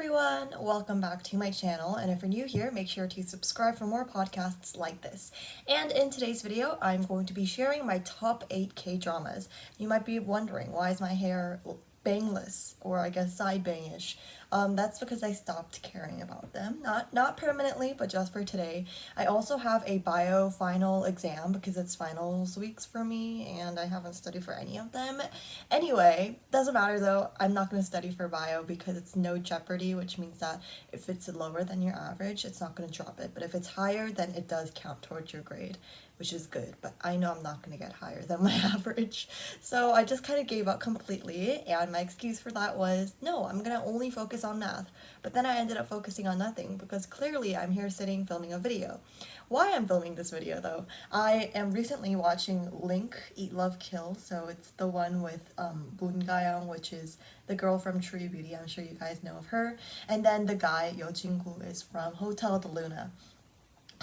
everyone, welcome back to my channel, and if you're new here, make sure to subscribe for more podcasts like this. And in today's video, I'm going to be sharing my top 8 K-dramas. You might be wondering, why is my hair bangless, or I guess side bangish? That's because I stopped caring about them. Not permanently, but just for today. I also have a bio final exam because it's finals weeks for me and I haven't studied for any of them. Anyway, doesn't matter though. I'm not going to study for bio because it's no jeopardy, which means that if it's lower than your average, it's not going to drop it. But if it's higher, then it does count towards your grade, which is good. But I know I'm not going to get higher than my average. So I just kind of gave up completely, and my excuse for that was, no, I'm going to only focus on math. But then I ended up focusing on nothing because clearly I'm here sitting filming a video. Why I'm filming this video though, I am recently watching Link Eat Love Kill, so it's the one with Boon Ga-young, which is the girl from True Beauty. I'm sure you guys know of her. And then the guy, Yo Jin-gu, is from Hotel Delluna.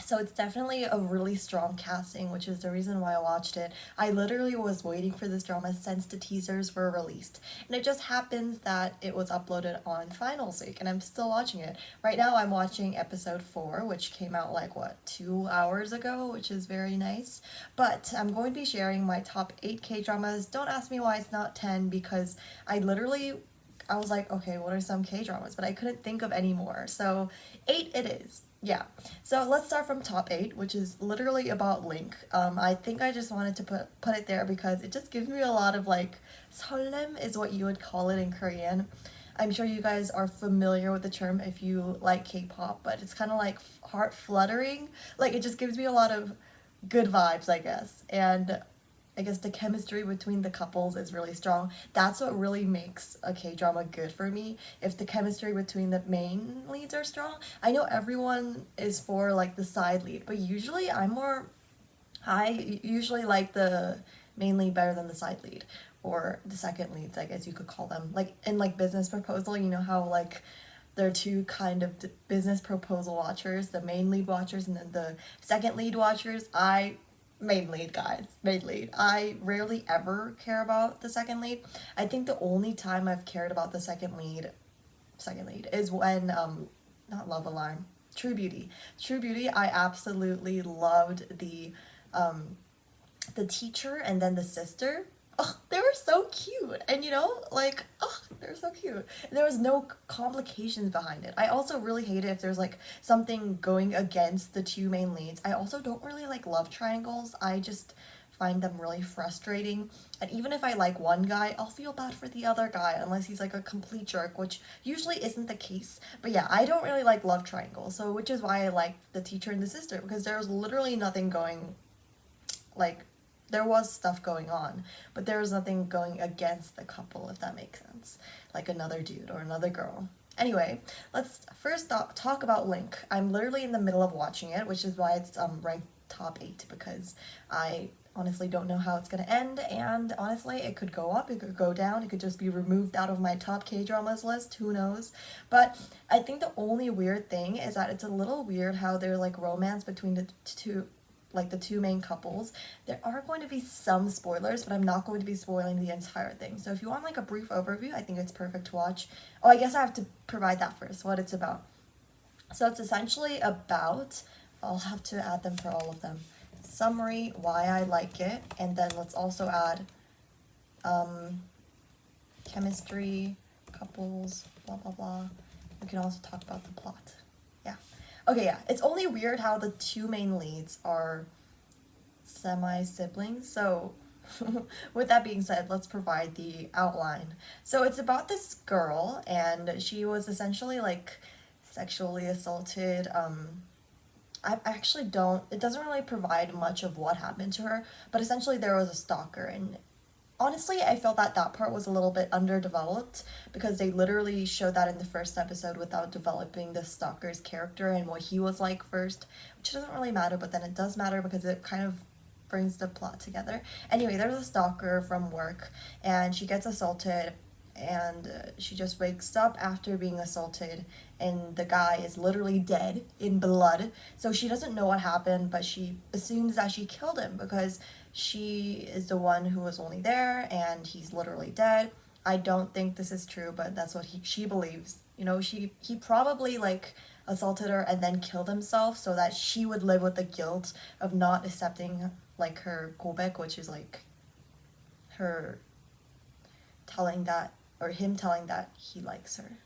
So it's definitely a really strong casting, which is the reason why I watched it. I literally was waiting for this drama since the teasers were released. And it just happens that it was uploaded on finals week, and I'm still watching it. Right now I'm watching episode 4, which came out like, 2 hours ago, which is very nice. But I'm going to be sharing my top 8 K-dramas. Don't ask me why it's not 10, because I was like, okay, what are some K-dramas? But I couldn't think of any more. So 8 it is. Yeah, so let's start from top 8, which is literally about Link. I think I just wanted to put it there because it just gives me a lot of like, 설렘 is what you would call it in Korean. I'm sure you guys are familiar with the term if you like K-pop, but it's kind of like heart fluttering. Like, it just gives me a lot of good vibes, I guess. And I guess the chemistry between the couples is really strong. That's what really makes a K-drama good for me. If the chemistry between the main leads are strong. I know everyone is for like the side lead, but usually I usually like the main lead better than the side lead, or the second leads, I guess you could call them. Like in like Business Proposal, you know how like there are two kind of business proposal watchers, the main lead watchers and then the second lead watchers. Main lead, guys. Main lead. I rarely ever care about the second lead. I think the only time I've cared about the second lead is when not Love Alarm, True Beauty. True Beauty, I absolutely loved the teacher and then the sister. Oh, they were so cute. And they're so cute. There was no complications behind it. I also really hate it if there's like something going against the two main leads. I also don't really like love triangles. I just find them really frustrating. And even if I like one guy, I'll feel bad for the other guy unless he's like a complete jerk, which usually isn't the case. But yeah, I don't really like love triangles. So which is why I like the teacher and the sister, because there was literally nothing going like there was stuff going on, but there was nothing going against the couple, if that makes sense. Like another dude or another girl. Anyway, let's first talk about Link. I'm literally in the middle of watching it, which is why it's ranked top 8, because I honestly don't know how it's gonna end, and honestly, it could go up, it could go down, it could just be removed out of my top K-dramas list, who knows. But I think the only weird thing is that it's a little weird how there's like romance between the two main couples. There are going to be some spoilers, but I'm not going to be spoiling the entire thing. So if you want like a brief overview, I think it's perfect to watch. Oh, I guess I have to provide that first, what it's about. So it's essentially about, I'll have to add them for all of them. Summary, why I like it, and then let's also add chemistry, couples, blah blah blah. We can also talk about the plot. Yeah. Okay, yeah, it's only weird how the two main leads are semi-siblings, so with that being said, let's provide the outline. So it's about this girl, and she was essentially like sexually assaulted. I actually don't, it doesn't really provide much of what happened to her, but essentially there was a stalker, and honestly, I felt that that part was a little bit underdeveloped because they literally showed that in the first episode without developing the stalker's character and what he was like first, which doesn't really matter, but then it does matter because it kind of brings the plot together. Anyway, there's a stalker from work, and she gets assaulted, and she just wakes up after being assaulted, and the guy is literally dead in blood. So she doesn't know what happened, but she assumes that she killed him because she is the one who was only there and he's literally dead. I don't think this is true, but that's what she believes. You know, he probably like assaulted her and then killed himself so that she would live with the guilt of not accepting like her 고백, which is like her telling that, or him telling that he likes her.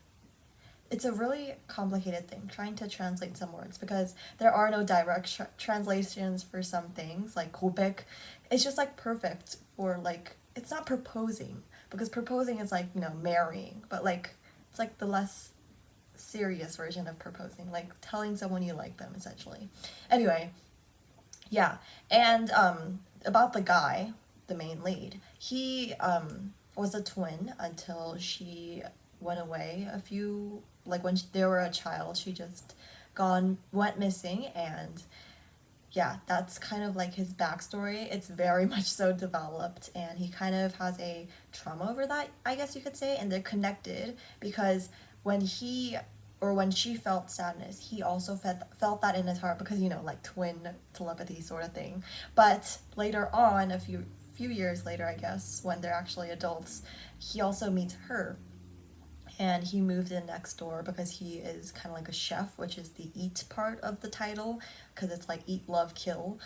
It's a really complicated thing trying to translate some words because there are no direct translations for some things like 고백. It's just like perfect for like, it's not proposing because proposing is like, you know, marrying, but like it's like the less serious version of proposing, like telling someone you like them essentially. Anyway, yeah. And about the guy, the main lead, he was a twin until she went away a few, like when they were a child, she just went missing. And yeah, that's kind of like his backstory. It's very much so developed, and he kind of has a trauma over that, I guess you could say, and they're connected because when he or when she felt sadness, he also felt that in his heart because, you know, like twin telepathy sort of thing. But later on, a few years later, I guess, when they're actually adults, he also meets her, and he moved in next door because he is kind of like a chef, which is the eat part of the title, because it's like eat, love, kill.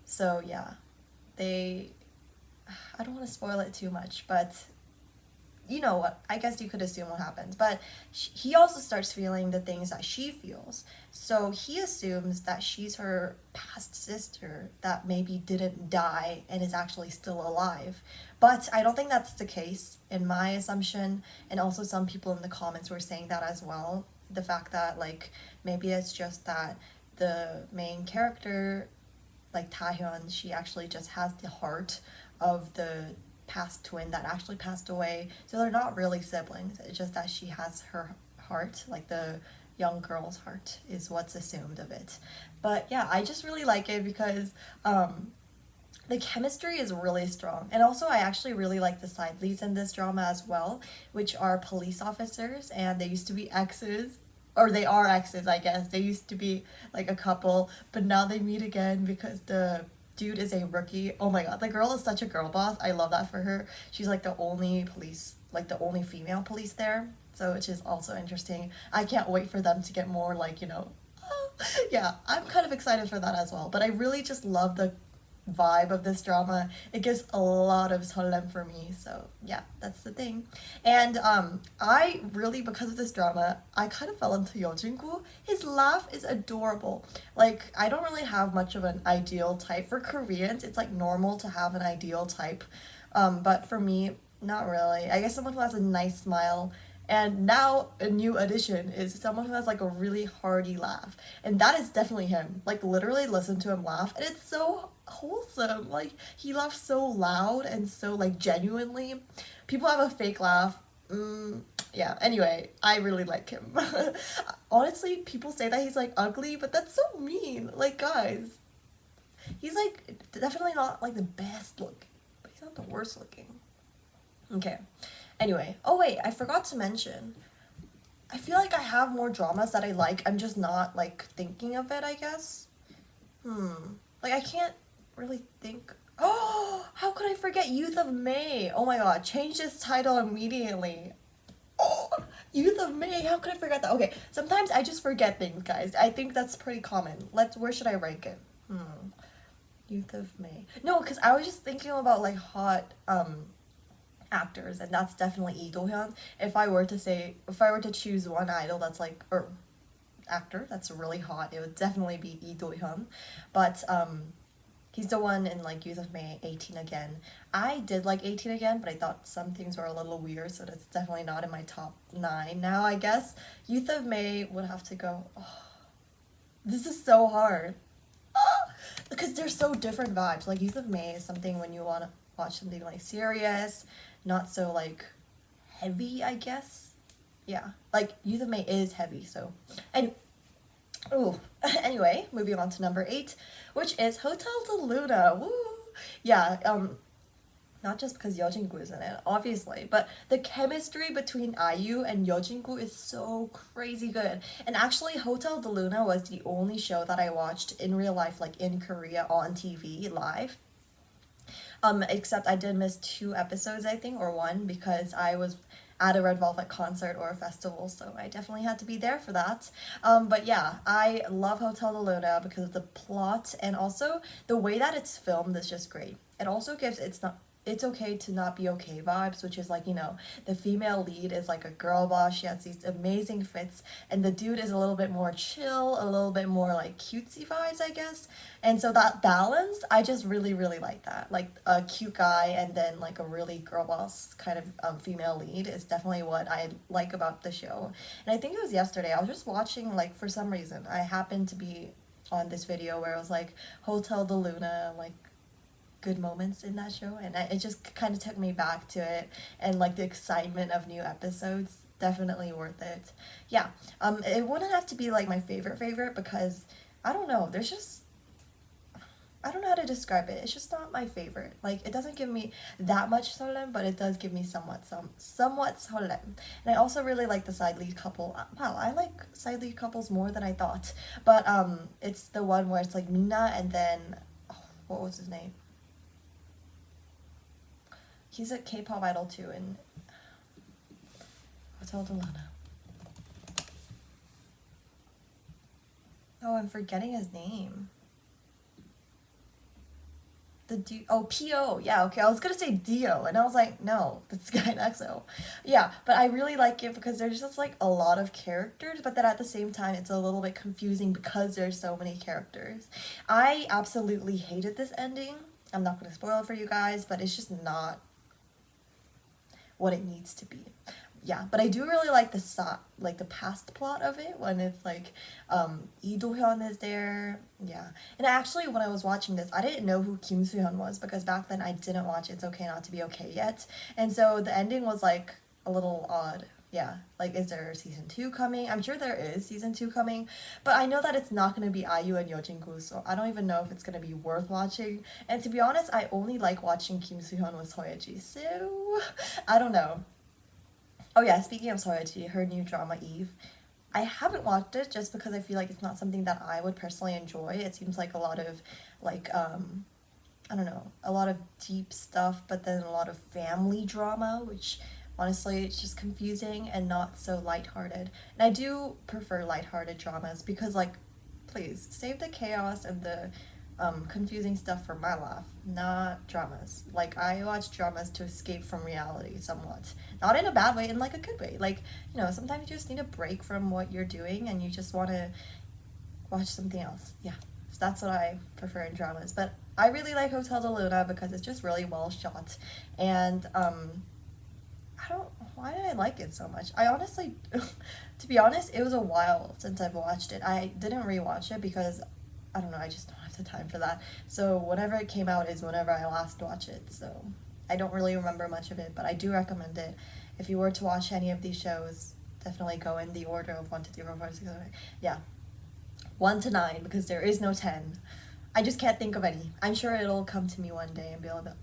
So yeah, they, I don't want to spoil it too much, but you know what, I guess you could assume what happens. But he also starts feeling the things that she feels, so he assumes that she's her past sister that maybe didn't die and is actually still alive. But I don't think that's the case in my assumption, and also some people in the comments were saying that as well, the fact that like maybe it's just that the main character, like Taehyun, she actually just has the heart of the past twin that actually passed away. So they're not really siblings. It's just that she has her heart, like the young girl's heart is what's assumed of it. But yeah, I just really like it because the chemistry is really strong. And also I actually really like the side leads in this drama as well, which are police officers, and they used to be exes, or they are exes, I guess. They used to be like a couple, but now they meet again because the dude is a rookie. Oh my god, the girl is such a girl boss. I love that for her. She's like the only police, like the only female police there. So which is also interesting. I can't wait for them to get more like, you know, yeah, I'm kind of excited for that as well. But I really just love the vibe of this drama. It gives a lot of 설렘 for me. So yeah, that's the thing. And I really, because of this drama, I kind of fell into Yojinku. His laugh is adorable. Like, I don't really have much of an ideal type. For Koreans, it's like normal to have an ideal type. But for me, not really. I guess someone who has a nice smile. And now a new addition is someone who has like a really hearty laugh. And that is definitely him. Like, literally listen to him laugh, and it's so wholesome. Like, he laughs so loud and so like genuinely. People have a fake laugh. Yeah, anyway, I really like him. Honestly, people say that he's like ugly, but that's so mean. Like, guys, he's like definitely not like the best looking, but he's not the worst looking. Okay. Anyway, oh wait, I forgot to mention. I feel like I have more dramas that I like. I'm just not like thinking of it, I guess. Like, I can't really think. Oh, how could I forget Youth of May? Oh my god, change this title immediately. Oh, Youth of May, how could I forget that? Okay, sometimes I just forget things, guys. I think that's pretty common. Where should I rank it? Youth of May. No, because I was just thinking about like hot actors, and that's definitely Lee Do-hyun. If I were to choose one idol that's like, or actor that's really hot, it would definitely be Lee Do-hyun. But he's the one in like Youth of May, 18 Again. I did like 18 Again, but I thought some things were a little weird, so that's definitely not in my top 9 now, I guess. Youth of May would have to go. Oh, this is so hard. Because they're so different vibes. Like, Youth of May is something when you want to watch something like serious, not so like heavy, I guess. Yeah, like Youth of May is heavy, so. And anyway, moving on to number 8, which is Hotel delluna. Woo! Yeah, not just because Yeojin-gu is in it, obviously, but the chemistry between IU and Yeojin-gu is so crazy good. And actually, Hotel delluna was the only show that I watched in real life, like in Korea on TV live. Except I did miss 2 episodes, I think, or 1, because I was at a Red Velvet concert or a festival, so I definitely had to be there for that. But yeah, I love Hotel delluna because of the plot, and also the way that it's filmed is just great. It also gives it's okay to not be okay vibes, which is like, the female lead is like a girl boss. She has these amazing fits, and the dude is a little bit more chill, a little bit more like cutesy vibes, I guess. And so that balance, I just really, really like that. Like a cute guy and then like a really girl boss kind of female lead is definitely what I like about the show. And I think it was yesterday, I was just watching, like, for some reason, I happened to be on this video where it was like Hotel delluna, like good moments in that show, and it just kind of took me back to it, and like the excitement of new episodes, definitely worth it. Yeah, it wouldn't have to be like my favorite because I don't know, there's just, I don't know how to describe it. It's just not my favorite. Like, it doesn't give me that much solem, but it does give me somewhat solem. And I also really like the side lead couple. Wow, I like side lead couples more than I thought. But it's the one where it's like Mina and then, oh, what was his name? He's a K-pop idol too in Hotel delluna. Oh, I'm forgetting his name. P.O. Yeah, okay. I was gonna say Dio, and I was like, no, that's guy in EXO. Yeah, but I really like it because there's just like a lot of characters, but then at the same time, it's a little bit confusing because there's so many characters. I absolutely hated this ending. I'm not gonna spoil it for you guys, but it's just not what it needs to be. Yeah, but I do really like the past plot of it when it's like Lee Do-hyun is there. Yeah. And actually when I was watching this, I didn't know who Kim Soo-hyun was because back then I didn't watch It's Okay Not to Be Okay yet. And so the ending was like a little odd. Yeah, like, is there season 2 coming? I'm sure there is season 2 coming, but I know that it's not going to be IU and Yeojin-gu, so I don't even know if it's going to be worth watching. And to be honest, I only like watching Kim Soo-hyun with Soyeji, so I don't know. Oh yeah, speaking of Soyeji, her new drama Eve, I haven't watched it just because I feel like it's not something that I would personally enjoy. It seems like a lot of, like, I don't know, a lot of deep stuff, but then a lot of family drama, which honestly it's just confusing and not so lighthearted. And I do prefer lighthearted dramas because, like, please save the chaos and the confusing stuff for my life, not dramas. Like, I watch dramas to escape from reality somewhat. Not in a bad way, in like a good way. Like, sometimes you just need a break from what you're doing and you just want to watch something else. Yeah. So that's what I prefer in dramas. But I really like Hotel delluna because it's just really well shot. And I don't, why did I like it so much? I honestly, to be honest, it was a while since I've watched it. I didn't rewatch it because, I don't know, I just don't have the time for that. So whenever it came out is whenever I last watched it. So I don't really remember much of it, but I do recommend it. If you were to watch any of these shows, definitely go in the order of 1, 2, 3, 4, 5, 6, 7, 8. Yeah. 1 to 9, because there is no 10. I just can't think of any. I'm sure it'll come to me one day and be able to,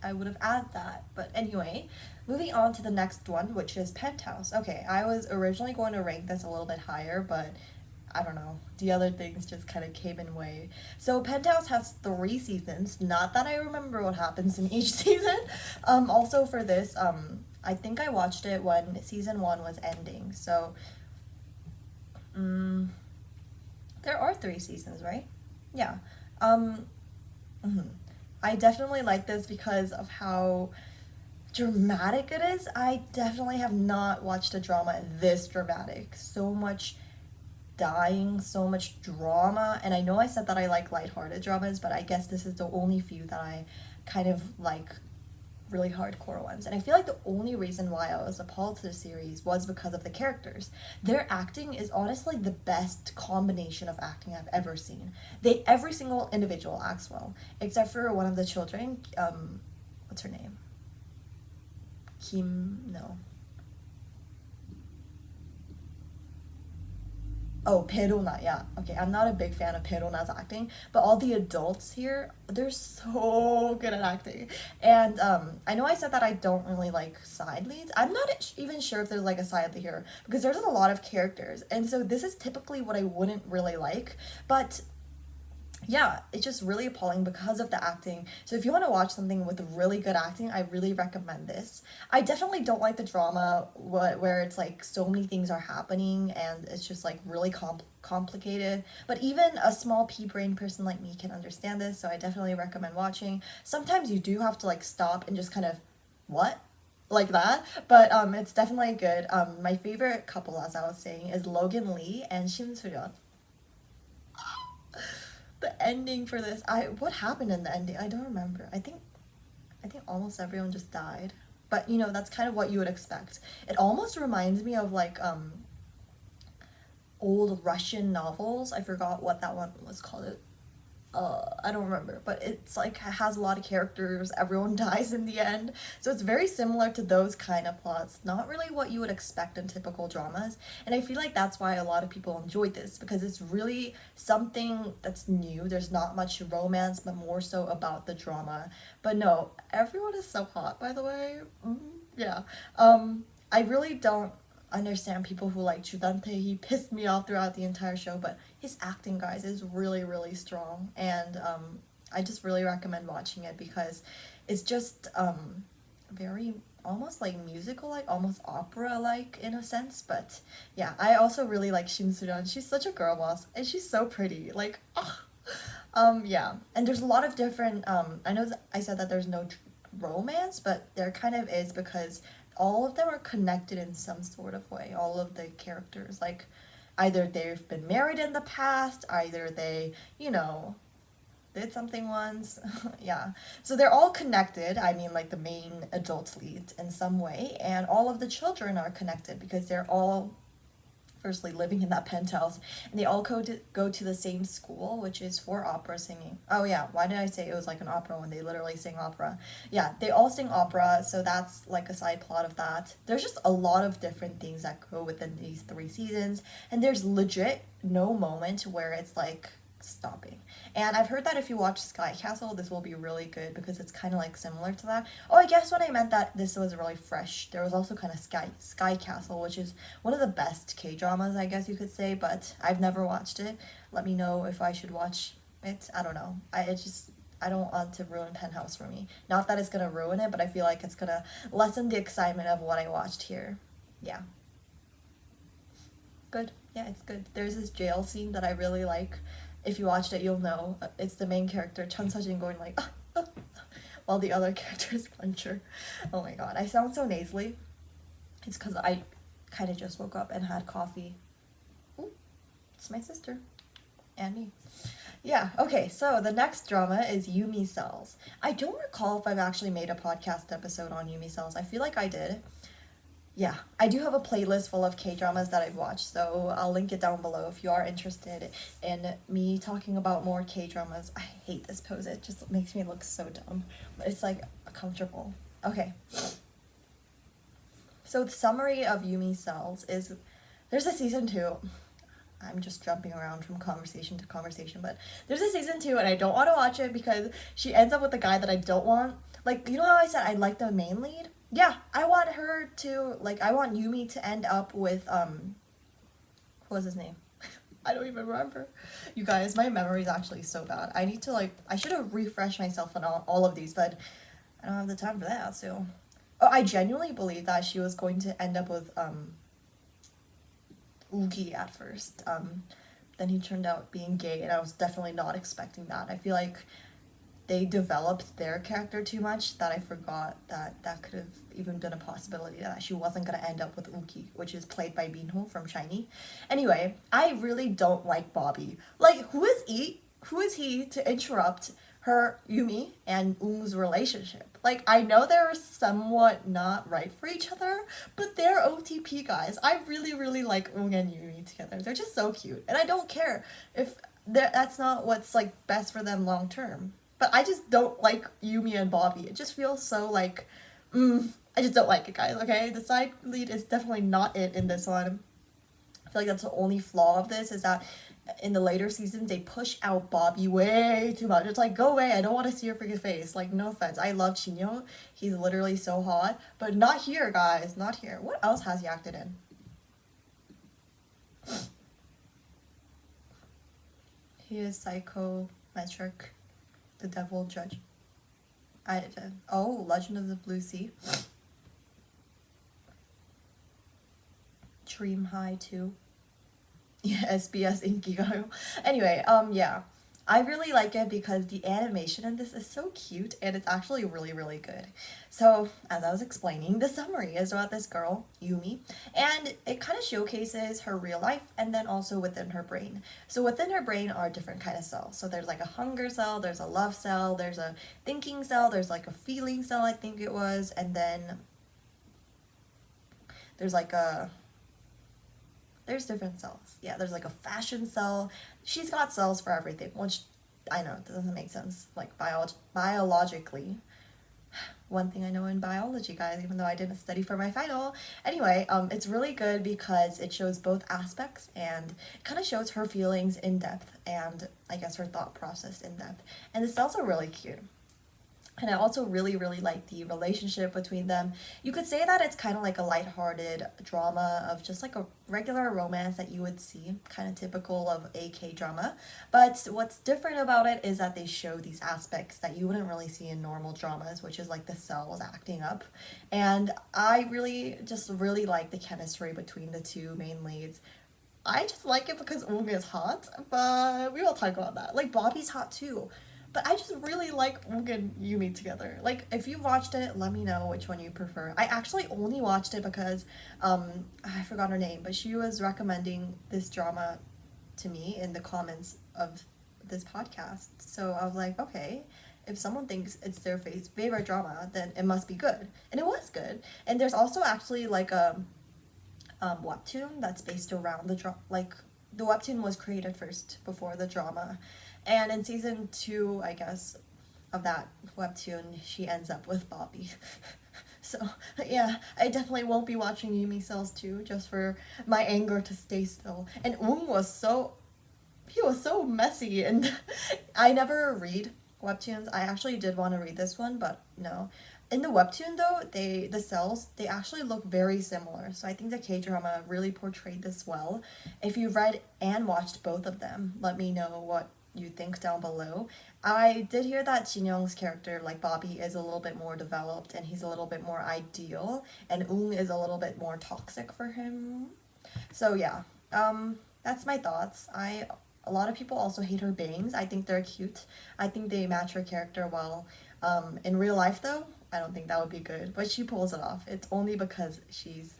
I would have added that. But anyway, moving on to the next one, which is Penthouse. Okay, I was originally going to rank this a little bit higher, but I don't know. The other things just kind of came in way. So Penthouse has 3 seasons. Not that I remember what happens in each season. Also for this, I think I watched it when season 1 was ending. So, there are 3 seasons, right? Yeah. I definitely like this because of how dramatic it is. I definitely have not watched a drama this dramatic. So much dying, so much drama. And I know I said that I like lighthearted dramas, but I guess this is the only few that I kind of like really hardcore ones. And I feel like the only reason why I was appalled to the series was because of the characters. Their acting is honestly the best combination of acting I've ever seen. Every single individual acts well, except for one of the children. What's her name? No. Oh, Perona, yeah. Okay, I'm not a big fan of Perona's acting, but all the adults here, they're so good at acting. And I know I said that I don't really like side leads. I'm not even sure if there's like a side lead here because there's a lot of characters. And so this is typically what I wouldn't really like, but yeah, it's just really appalling because of the acting. So if you want to watch something with really good acting, I really recommend this. I definitely don't like the drama where it's like so many things are happening and it's just like really complicated. But even a small pea brain person like me can understand this, so I definitely recommend watching. Sometimes you do have to like stop and just kind of, what? Like that, but it's definitely good. My favorite couple, as I was saying, is Logan Lee and Shin Soo-yeon. The ending for this, I what happened in the ending? I don't remember. I think almost everyone just died. But you know, that's kind of what you would expect. It almost reminds me of like old Russian novels. I forgot what that one was called. I don't remember, but it's like has a lot of characters. Everyone dies in the end, so it's very similar to those kind of plots. Not really what you would expect in typical dramas, and I feel like that's why a lot of people enjoyed this because it's really something that's new. There's not much romance, but more so about the drama. But no, everyone is so hot. By the way, yeah. I really don't understand people who like Chudante. He pissed me off throughout the entire show, but his acting, guys, is really, really strong. And I just really recommend watching it because it's just very almost like musical, like almost opera like in a sense. But yeah, I also really like Shin Soo-yeon. She's such a girl boss and she's so pretty. Like, oh. Yeah, and there's a lot of different. I know I said that there's no romance, but there kind of is because all of them are connected in some sort of way. All of the characters, like either they've been married in the past, either they, you know, did something once. Yeah. So they're all connected. I mean, like the main adult lead in some way, and all of the children are connected because they're all firstly living in that penthouse and they all go to the same school, which is for opera singing. Oh yeah, why did I say it was like an opera when they literally sing opera? Yeah, they all sing opera, so that's like a side plot of that. There's just a lot of different things that go within these 3 seasons, and there's legit no moment where it's like stopping. And I've heard that if you watch Sky Castle, this will be really good because it's kind of like similar to that. Oh, I guess when I meant that this was really fresh, there was also kind of Sky Castle, which is one of the best K dramas, I guess you could say, but I've never watched it. Let me know if I should watch it. I don't know. I don't want to ruin Penthouse for me. Not that it's gonna ruin it, but I feel like it's gonna lessen the excitement of what I watched here. Yeah. Good. Yeah, it's good. There's this jail scene that I really like. If you watched it, you'll know. It's the main character, Chun Sejin, going like, while the other character is puncher. Oh my god, I sound so nasally. It's because I kind of just woke up and had coffee. Ooh, it's my sister. And me. Yeah, okay, so the next drama is Yumi Cells. I don't recall if I've actually made a podcast episode on Yumi Cells. I feel like I did. Yeah, I do have a playlist full of K dramas that I've watched, so I'll link it down below if you are interested in me talking about more K dramas. I hate this pose, it just makes me look so dumb, but it's like comfortable. Okay. So the summary of Yumi Cells is there's a season 2. I'm just jumping around from conversation to conversation, but there's a season 2 and I don't want to watch it because she ends up with a guy that I don't want. Like, you know how I said I like the main lead? Yeah, I want her to, like, I want Yumi to end up with, what was his name? I don't even remember. You guys, my memory is actually so bad. I need to, like, I should have refreshed myself on all of these, but I don't have the time for that, so. Oh, I genuinely believe that she was going to end up with, Luvie at first. Then he turned out being gay, and I was definitely not expecting that. I feel like they developed their character too much that I forgot that that could have even been a possibility that she wasn't going to end up with Uki, which is played by Minho from SHINee. Anyway, I really don't like Bobby. Like, who is he to interrupt her, Yumi, and Ung's relationship? Like, I know they're somewhat not right for each other, but they're OTP guys. I really, really like Ung and Yumi together. They're just so cute. And I don't care if that's not what's, like, best for them long term. But I just don't like Yumi and Bobby. It just feels so like, I just don't like it, guys, okay? The side lead is definitely not it in this one. I feel like that's the only flaw of this, is that in the later seasons, they push out Bobby way too much. It's like, go away, I don't want to see your freaking face. Like, no offense. I love Chinyo. He's literally so hot. But not here, guys. Not here. What else has he acted in? He is Psycho. Metric, The Devil Judge. Legend of the Blue Sea. Dream High 2. Yeah, SBS Inkigayo. Anyway, yeah. I really like it because the animation in this is so cute and it's actually really, really good. So, as I was explaining, the summary is about this girl, Yumi, and it kind of showcases her real life and then also within her brain. So within her brain are different kind of cells. So there's like a hunger cell, there's a love cell, there's a thinking cell, there's like a feeling cell, I think it was, and then there's like there's different cells. Yeah, there's like a fashion cell. She's got cells for everything, which I know doesn't make sense, like biologically. One thing I know in biology, guys, even though I didn't study for my final. Anyway, it's really good because it shows both aspects and it kind of shows her feelings in depth and I guess her thought process in depth. And the cells are really cute. And I also really, really like the relationship between them. You could say that it's kind of like a lighthearted drama of just like a regular romance that you would see, kind of typical of a K-drama. But what's different about it is that they show these aspects that you wouldn't really see in normal dramas, which is like the cells acting up. And I really like the chemistry between the two main leads. I just like it because Ung is hot, but we will talk about that. Like, Bobby's hot too. But I just really like Ung and Yumi together. Like, if you watched it, let me know which one you prefer. I actually only watched it because, I forgot her name, but she was recommending this drama to me in the comments of this podcast. So I was like, okay, if someone thinks it's their favorite drama, then it must be good. And it was good. And there's also actually like a webtoon that's based around the drama. Like, the webtoon was created first before the drama. And in season 2, I guess, of that webtoon, she ends up with Bobby. So, yeah, I definitely won't be watching Yumi Cells 2 just for my anger to stay still. And Ung was so messy, and I never read webtoons. I actually did want to read this one, but no. In the webtoon, though, the cells, they actually look very similar. So I think the K-drama really portrayed this well. If you've read and watched both of them, let me know what you think down below. I did hear that Jin Young's character, like Bobby, is a little bit more developed and he's a little bit more ideal, and Ung is a little bit more toxic for him. So yeah, that's my thoughts. A lot of people also hate her bangs. I think they're cute. I think they match her character well. In real life though, I don't think that would be good, but she pulls it off. It's only because she's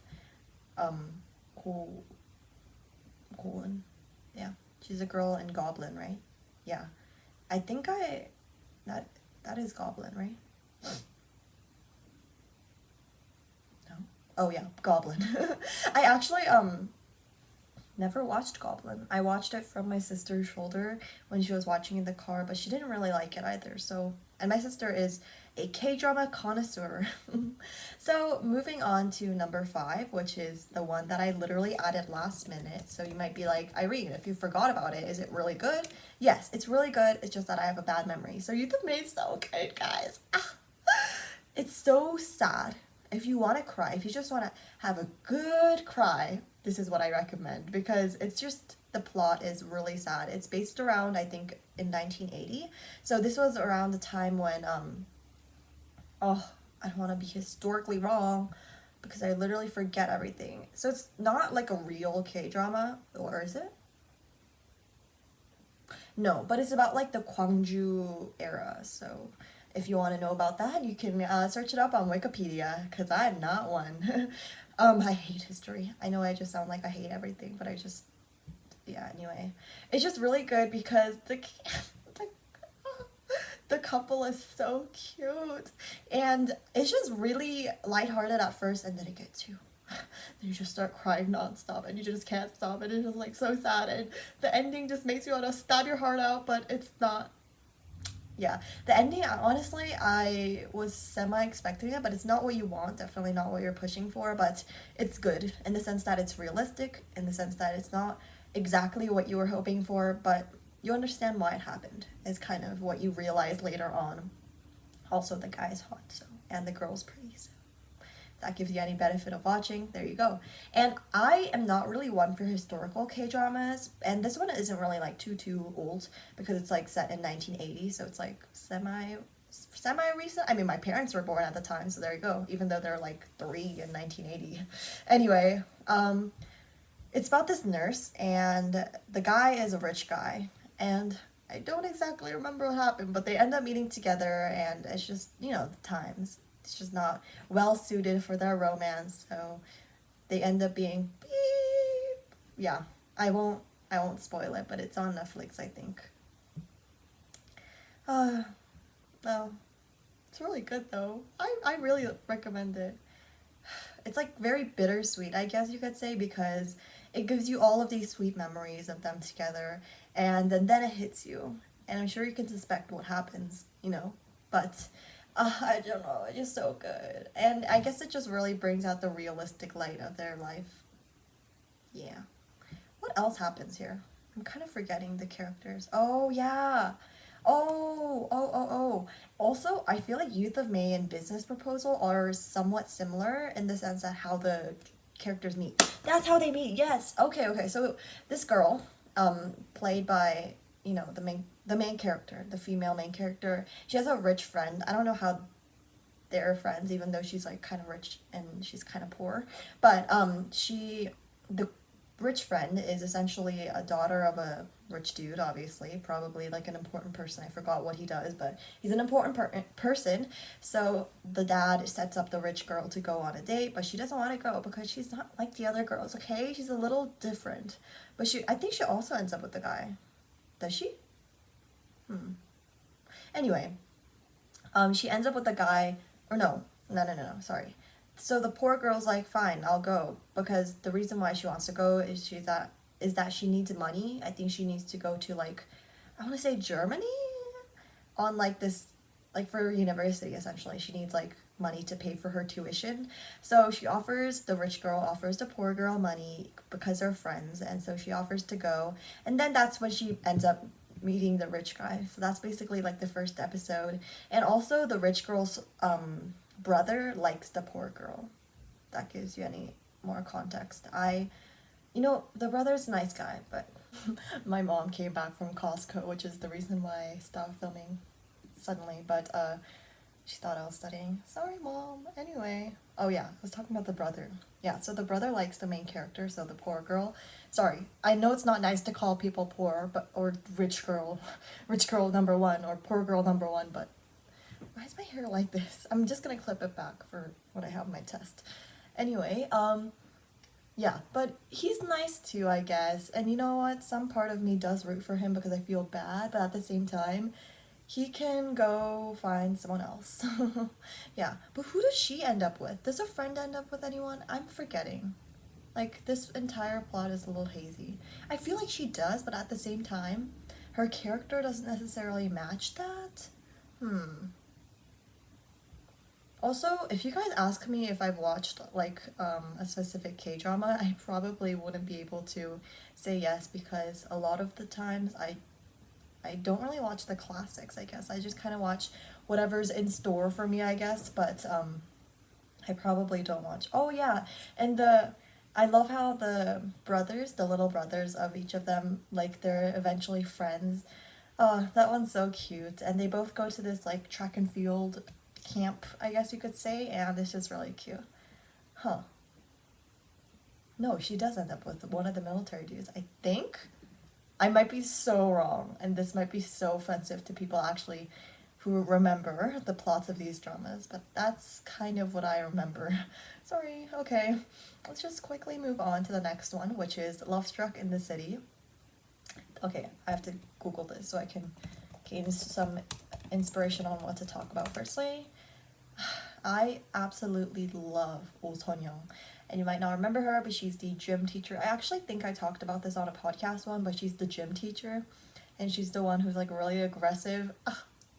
cool. Yeah, she's a girl in Goblin, right? Yeah, I think that is Goblin, right? No. Oh yeah, Goblin. I actually never watched Goblin. I watched it from my sister's shoulder when she was watching in the car, but she didn't really like it either. So, and my sister is a K-drama connoisseur. So moving on to number 5, which is the one that I literally added last minute. So you might be like, Irene, if you forgot about it, is it really good? Yes, it's really good. It's just that I have a bad memory. So Youth of May is so good, guys. It's so sad. If you want to cry, if you just want to have a good cry, this is what I recommend, because it's just, the plot is really sad. It's based around, I think, in 1980. So this was around the time when, I don't want to be historically wrong because I literally forget everything. So it's not like a real K-drama, or is it? No, but it's about like the Gwangju era. So if you want to know about that, you can search it up on Wikipedia, because I'm not one. I hate history. I know I just sound like I hate everything, but yeah, anyway. It's just really good because the couple is so cute. And it's just really lighthearted at first, and then it gets you. Then you just start crying nonstop, and you just can't stop, and it's just like so sad, and the ending just makes you want to stab your heart out, but it's not. Yeah, the ending, honestly, I was semi-expecting it, but it's not what you want, definitely not what you're pushing for, but it's good in the sense that it's realistic, in the sense that it's not exactly what you were hoping for, but you understand why it happened, is kind of what you realize later on. Also, the guy's hot, so, and the girl's pretty, so that gives you any benefit of watching, there you go. And I am not really one for historical K-dramas, and this one isn't really like too old because it's like set in 1980, so it's like semi recent. I mean, my parents were born at the time, so there you go, even though they're like 3 in 1980. Anyway, it's about this nurse, and the guy is a rich guy, and I don't exactly remember what happened, but they end up meeting together, and it's just, you know, the times. It's just not well suited for their romance, so they end up being beep. Yeah, I won't spoil it, but it's on Netflix, I think. No, it's really good though. I really recommend it. It's like very bittersweet, I guess you could say, because it gives you all of these sweet memories of them together, and then it hits you. And I'm sure you can suspect what happens, you know, but I don't know, it's just so good. And I guess it just really brings out the realistic light of their life. Yeah. What else happens here? I'm kind of forgetting the characters. Oh, yeah. Oh. Also, I feel like Youth of May and Business Proposal are somewhat similar in the sense that how the characters meet. That's how they meet. Yes. Okay. So this girl, played by, you know, the main character, the female main character, she has a rich friend. I don't know how they're friends, even though she's like kind of rich and she's kind of poor. But the rich friend is essentially a daughter of a rich dude, obviously, probably like an important person. I forgot what he does, but he's an important person. So the dad sets up the rich girl to go on a date, but she doesn't want to go because she's not like the other girls, okay? She's a little different. But I think she also ends up with the guy. Does she? Anyway, she ends up with the guy, or no, sorry. So the poor girl's like, fine, I'll go, because the reason why she wants to go is that she needs money. I think she needs to go to, like, I want to say Germany, on like this, like for university essentially. She needs like money to pay for her tuition. So the rich girl offers the poor girl money because they're friends, and so she offers to go, and then that's when she ends up meeting the rich guy. So that's basically like the first episode. And also the rich girl's brother likes the poor girl. That gives you any more context. The brother's a nice guy, but my mom came back from Costco, which is the reason why I stopped filming suddenly, but she thought I was studying. Sorry, Mom. Anyway. Oh yeah, I was talking about the brother. Yeah, so the brother likes the main character, so the poor girl. Sorry, I know it's not nice to call people poor, or rich girl number one, or poor girl number one, but why is my hair like this? I'm just gonna clip it back for when I have my test. Anyway, yeah, but he's nice too, I guess. And you know what? Some part of me does root for him because I feel bad, but at the same time, he can go find someone else. Yeah, but who does she end up with? Does a friend end up with anyone? I'm forgetting. Like, this entire plot is a little hazy. I feel like she does, but at the same time, her character doesn't necessarily match that. Also, if you guys ask me if I've watched like a specific K-drama, I probably wouldn't be able to say yes, because a lot of the times I don't really watch the classics, I guess. I just kind of watch whatever's in store for me, I guess, but I probably don't watch. Oh yeah, and I love how the little brothers of each of them, like, they're eventually friends. Oh, that one's so cute. And they both go to this like track and field camp, I guess you could say, and it's just really cute. Huh. No, she does end up with one of the military dudes, I think. I might be so wrong, and this might be so offensive to people actually who remember the plots of these dramas, but that's kind of what I remember. Sorry, okay. Let's just quickly move on to the next one, which is Lovestruck in the City. Okay, I have to Google this so I can gain some inspiration on what to talk about. Firstly, I absolutely love Oh Son-young. And you might not remember her, but she's the gym teacher. I actually think I talked about this on a podcast one, but she's the gym teacher. And she's the one who's like really aggressive.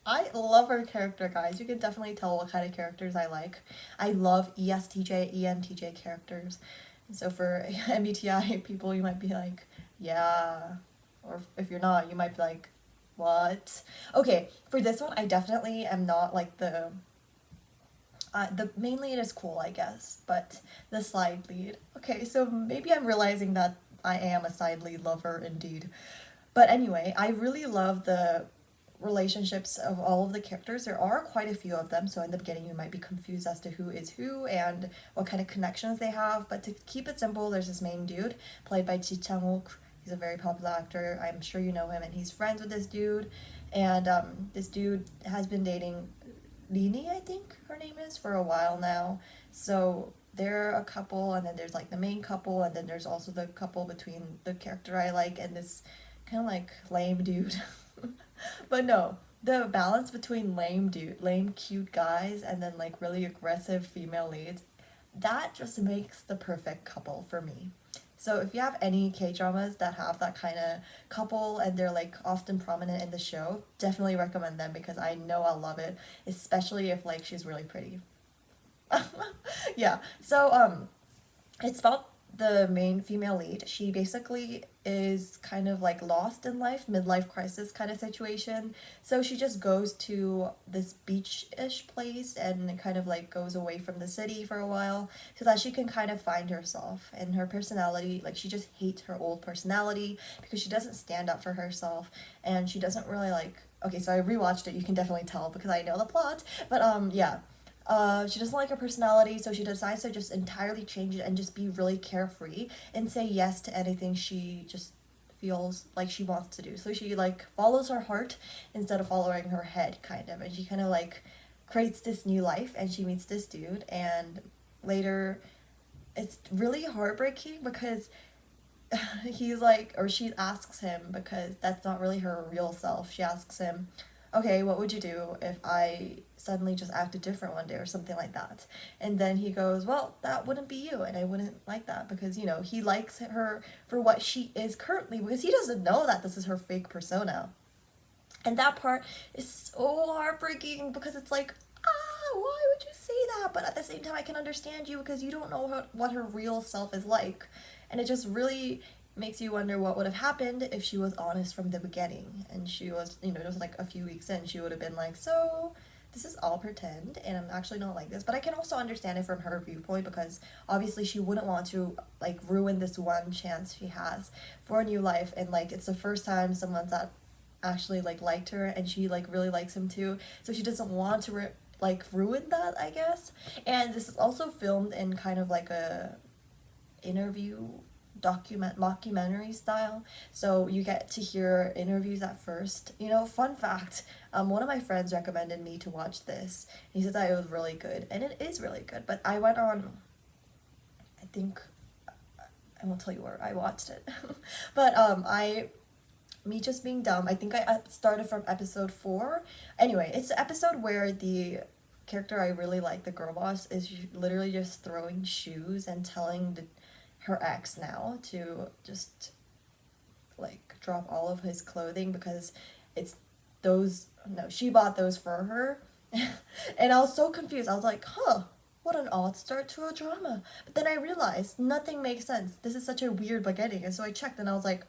I love her character, guys. You can definitely tell what kind of characters I like. I love ESTJ, ENTJ characters. And so for MBTI people, you might be like, yeah. Or if you're not, you might be like, what? Okay, for this one, I definitely am not like the the main lead is cool, I guess, but the side lead. Okay, so maybe I'm realizing that I am a side lead lover indeed. But anyway, I really love the relationships of all of the characters. There are quite a few of them, so in the beginning you might be confused as to who is who and what kind of connections they have. But to keep it simple, there's this main dude played by Ji Chang-wook. He's a very popular actor. I'm sure you know him, and he's friends with this dude. And this dude has been dating Lini, I think her name is, for a while now. So they're a couple, and then there's like the main couple, and then there's also the couple between the character I like and this kind of like lame dude. But no, the balance between lame cute guys and then like really aggressive female leads, that just makes the perfect couple for me. So if you have any K dramas that have that kind of couple and they're like often prominent in the show, definitely recommend them because I know I'll love it, especially if like she's really pretty. Yeah. So it's about the main female lead. She basically is kind of like lost in life, midlife crisis kind of situation. So she just goes to this beach-ish place and kind of like goes away from the city for a while so that she can kind of find herself and her personality. Like she just hates her old personality because she doesn't stand up for herself and she doesn't really like, okay, so I rewatched it, you can definitely tell because I know the plot, but yeah. She doesn't like her personality, so she decides to just entirely change it and just be really carefree and say yes to anything she just feels like she wants to do. So she like follows her heart instead of following her head, kind of. And she kind of like creates this new life and she meets this dude. And later, it's really heartbreaking because he's like, or she asks him, because that's not really her real self. She asks him, okay, what would you do if I suddenly just acted different one day or something like that? And then he goes, well, that wouldn't be you, and I wouldn't like that because, you know, he likes her for what she is currently because he doesn't know that this is her fake persona. And that part is so heartbreaking because it's like, why would you say that? But at the same time, I can understand you because you don't know what her real self is like. And it just really makes you wonder what would have happened if she was honest from the beginning. And she was, you know, just like a few weeks in, she would have been like, so this is all pretend and I'm actually not like this. But I can also understand it from her viewpoint because obviously she wouldn't want to like ruin this one chance she has for a new life. And like it's the first time someone's that actually like liked her and she like really likes him too. So she doesn't want to like ruin that, I guess. And this is also filmed in kind of like a interview mockumentary style, so you get to hear interviews at first. You know, fun fact, one of my friends recommended me to watch this. He said that it was really good, and it is really good, but I went on, I think, I won't tell you where I watched it. But me just being dumb, I think I started from episode 4. Anyway, it's the episode where the character I really like, the girl boss, is literally just throwing shoes and telling her ex now to just like drop all of his clothing because it's those, no, she bought those for her. And I was so confused. I was like, what an odd start to a drama. But then I realized nothing makes sense. This is such a weird beginning. And so I checked and I was like,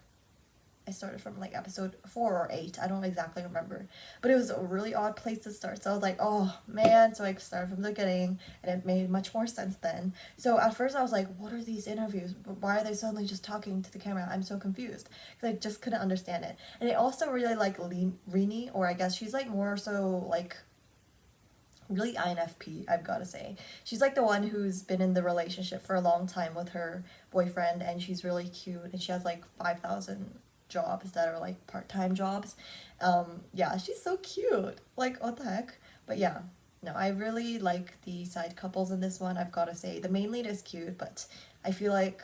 I started from like episode 4 or 8. I don't exactly remember. But it was a really odd place to start. So I was like, oh man. So I started from the beginning and it made much more sense then. So at first I was like, what are these interviews? Why are they suddenly just talking to the camera? I'm so confused. Because I just couldn't understand it. And I also really like Irene, or I guess she's like more so like really INFP, I've got to say. She's like the one who's been in the relationship for a long time with her boyfriend and she's really cute and she has like 5,000 jobs that are like part-time jobs. Yeah, she's so cute. Like, what the heck? But yeah, no, I really like the side couples in this one, I've got to say. The main lead is cute, but I feel like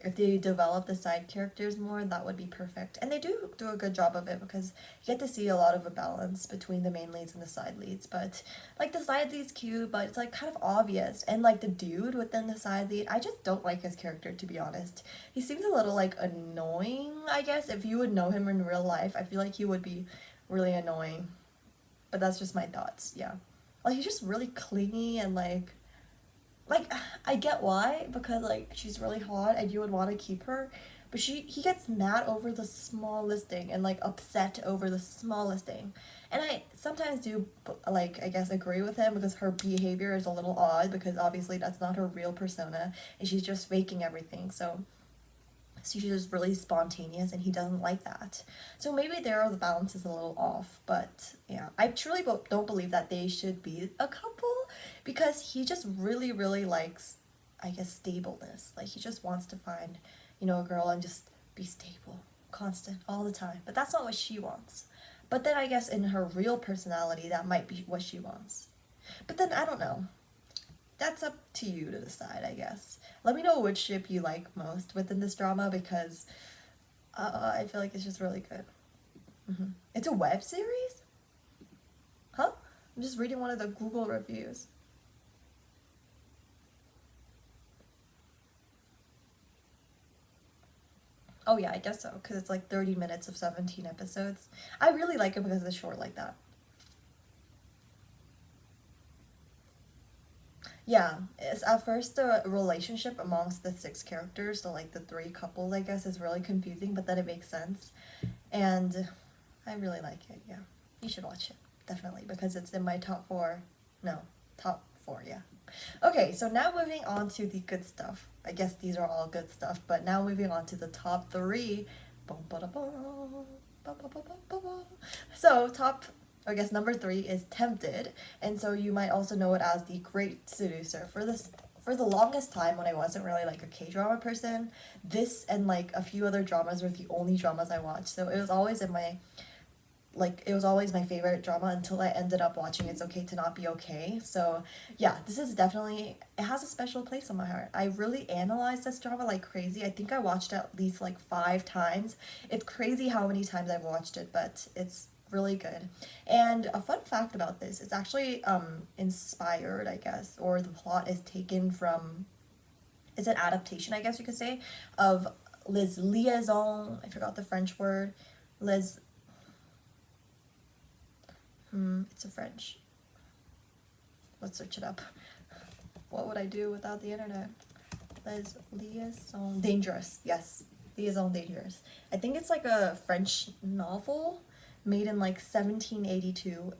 if they develop the side characters more, that would be perfect. And they do a good job of it because you get to see a lot of a balance between the main leads and the side leads. But like the side lead's cute, but it's like kind of obvious. And like the dude within the side lead, I just don't like his character, to be honest. He seems a little like annoying, I guess. If you would know him in real life, I feel like he would be really annoying. But that's just my thoughts, yeah. Like he's just really clingy and like I get why, because like she's really hot and you would want to keep her, but he gets mad over the smallest thing and like upset over the smallest thing. And I sometimes do like, I guess, agree with him because her behavior is a little odd because obviously that's not her real persona and she's just faking everything. So she's just really spontaneous and he doesn't like that. So maybe there the balance is a little off, but yeah, I truly don't believe that they should be a couple because he just really, really likes, I guess, stableness. Like he just wants to find, a girl and just be stable, constant all the time. But that's not what she wants. But then I guess in her real personality, that might be what she wants. But then I don't know. That's up to you to decide, I guess. Let me know which ship you like most within this drama because I feel like it's just really good. It's a web series? Huh? I'm just reading one of the Google reviews. Oh yeah, I guess so, because it's like 30 minutes of 17 episodes. I really like it because it's short like that. Yeah, it's at first the relationship amongst the six characters, so like the three couples, I guess, is really confusing, but then it makes sense. And I really like it, yeah. You should watch it, definitely, because it's in my top four. No, top four, yeah. Okay, so now moving on to the good stuff. I guess these are all good stuff, but now moving on to the top three. So, I guess number three is Tempted, and so you might also know it as the Great Seducer. For the longest time when I wasn't really like a K-drama person, this and like a few other dramas were the only dramas I watched. So it was always my favorite drama until I ended up watching It's Okay to Not Be Okay. So yeah, this is definitely, it has a special place in my heart. I really analyzed this drama like crazy. I think I watched it at least like 5 times. It's crazy how many times I've watched it, but it's really good. And a fun fact about this, it's actually inspired, I guess, or the plot is taken from, it's an adaptation, I guess you could say, of Les Liaisons, I forgot the French word, Les, it's a French. Let's search it up. What would I do without the internet? Les Liaisons Dangerous. Yes, Liaison Dangerous. I think it's like a French novel made in like 1782.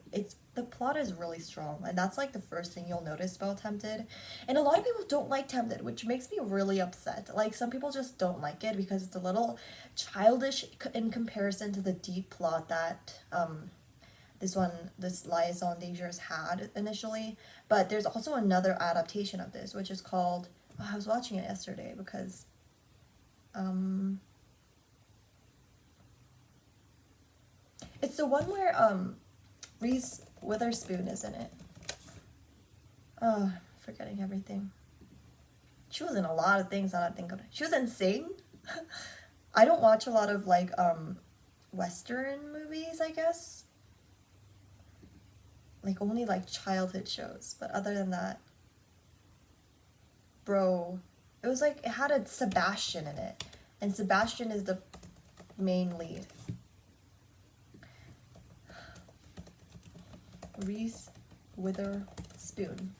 The plot is really strong, and that's like the first thing you'll notice about Tempted. And a lot of people don't like Tempted, which makes me really upset. Like some people just don't like it because it's a little childish in comparison to the deep plot that this Liaison Dangerous had initially. But there's also another adaptation of this, which is called, I was watching it yesterday because it's the one where Reese Witherspoon is in it. Oh, forgetting everything. She was in a lot of things I don't think of. She was in Sing. I don't watch a lot of like Western movies, I guess. Like only like childhood shows, but other than that, bro, it was like it had a Sebastian in it, and Sebastian is the main lead. Reese Witherspoon.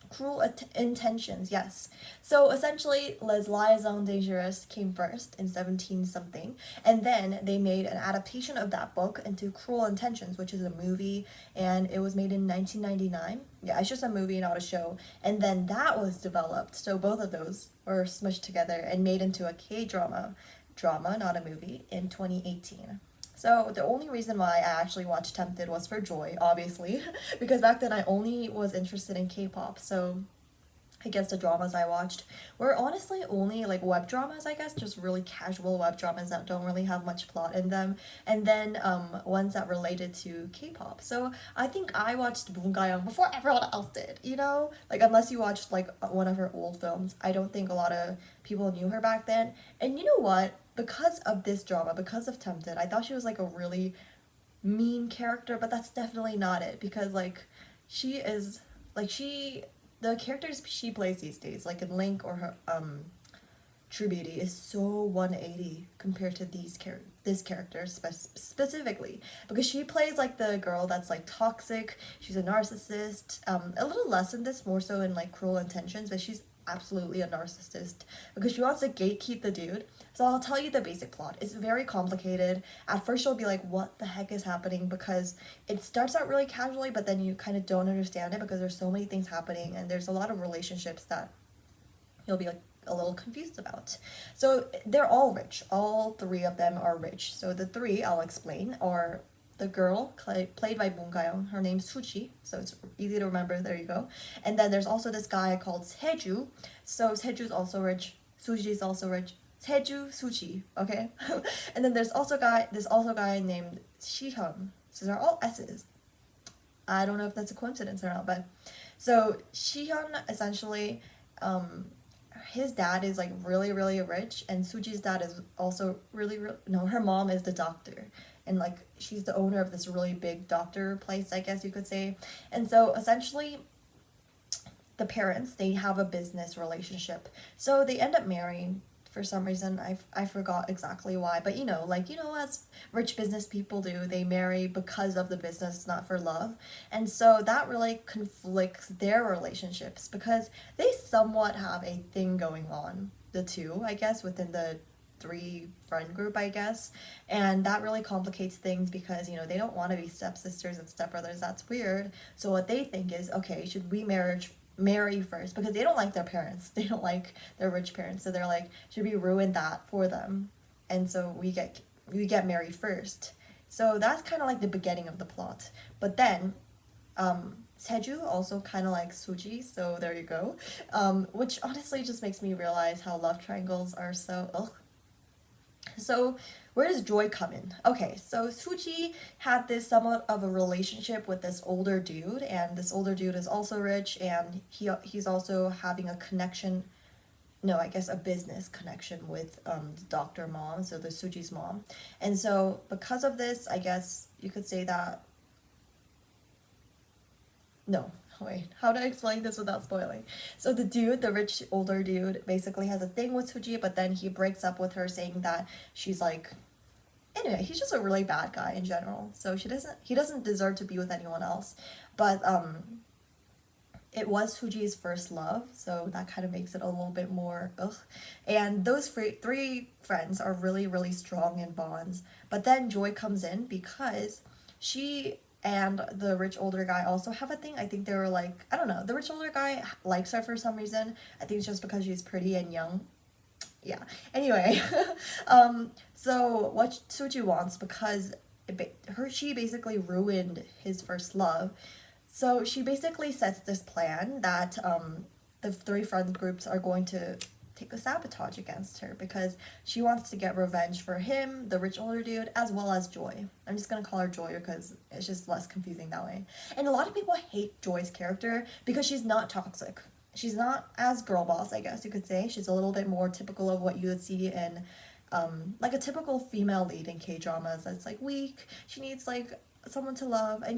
Cruel Intentions, yes. So essentially, Les Liaisons Dangereuses came first in 17 something, and then they made an adaptation of that book into Cruel Intentions, which is a movie, and it was made in 1999. Yeah, it's just a movie, not a show. And then that was developed, so both of those were smushed together and made into a K-drama, not a movie, in 2018. So the only reason why I actually watched Tempted was for joy, obviously, because back then I only was interested in K-pop. So I guess the dramas I watched were honestly only like web dramas, I guess, just really casual web dramas that don't really have much plot in them, and then ones that related to K-pop. So I think I watched Boon Ga-young before everyone else did, like unless you watched like one of her old films. I don't think a lot of people knew her back then. And you know what? Because of this drama, because of Tempted, I thought she was like a really mean character, but that's definitely not it, because like she is like the characters she plays these days, like in Link or her True Beauty, is so 180 compared to this character specifically, because she plays like the girl that's like toxic, she's a narcissist, a little less in this, more so in like Cruel Intentions, but she's absolutely a narcissist because she wants to gatekeep the dude. So I'll tell you the basic plot. It's very complicated. At first you'll be like, what the heck is happening? Because it starts out really casually, but then you kind of don't understand it because there's so many things happening and there's a lot of relationships that you'll be like a little confused about. So they're all rich. All three of them are rich. So the three I'll explain are the girl played by Moon Ga-young. Her name's Suchi, so it's easy to remember. There you go. And then there's also this guy called Seju. So Seju's also rich. Suchi's also rich. Seju, Suchi. Okay. And then there's also a guy named Shihyun. So they're all S's. I don't know if that's a coincidence or not, but so Shihyun essentially, his dad is like really really rich, and Suji's dad is also really no, her mom is the doctor, and like she's the owner of this really big doctor place, I guess you could say. And so essentially the parents, they have a business relationship, so they end up marrying for some reason. I forgot exactly why, but as rich business people do, they marry because of the business, not for love. And so that really conflicts their relationships because they somewhat have a thing going on, the two, I guess, within the three friend group, I guess. And that really complicates things because they don't want to be stepsisters and stepbrothers. That's weird. So what they think is, okay, should we marry first, because they don't like their parents, they don't like their rich parents, so they're like, should we ruin that for them, and so we get married first. So that's kind of like the beginning of the plot. But then Seju also kind of likes Suji, so there you go. Which honestly just makes me realize how love triangles are so ugh. So where does joy come in? Okay, so Suji had this somewhat of a relationship with this older dude, and this older dude is also rich, and he's also having a connection, no, I guess a business connection with the doctor mom, so the Suji's mom. And so because of this, I guess you could say that, no, wait, how do I explain this without spoiling? So the rich older dude, basically has a thing with Suji, but then he breaks up with her, saying that she's like, anyway, he's just a really bad guy in general. So he doesn't deserve to be with anyone else. But it was Fuji's first love, so that kind of makes it a little bit more ugh. And those three friends are really, really strong in bonds. But then Joy comes in because she and the rich older guy also have a thing. I think they were like, I don't know, the rich older guy likes her for some reason. I think it's just because she's pretty and young. Yeah. Anyway, so what Suji wants, because she basically ruined his first love. So she basically sets this plan that the three friend groups are going to take a sabotage against her because she wants to get revenge for him, the rich older dude, as well as Joy. I'm just gonna call her Joy because it's just less confusing that way. And a lot of people hate Joy's character because she's not toxic. She's not as girl boss, I guess you could say. She's a little bit more typical of what you would see in like a typical female lead in K-dramas that's like weak. She needs like someone to love, and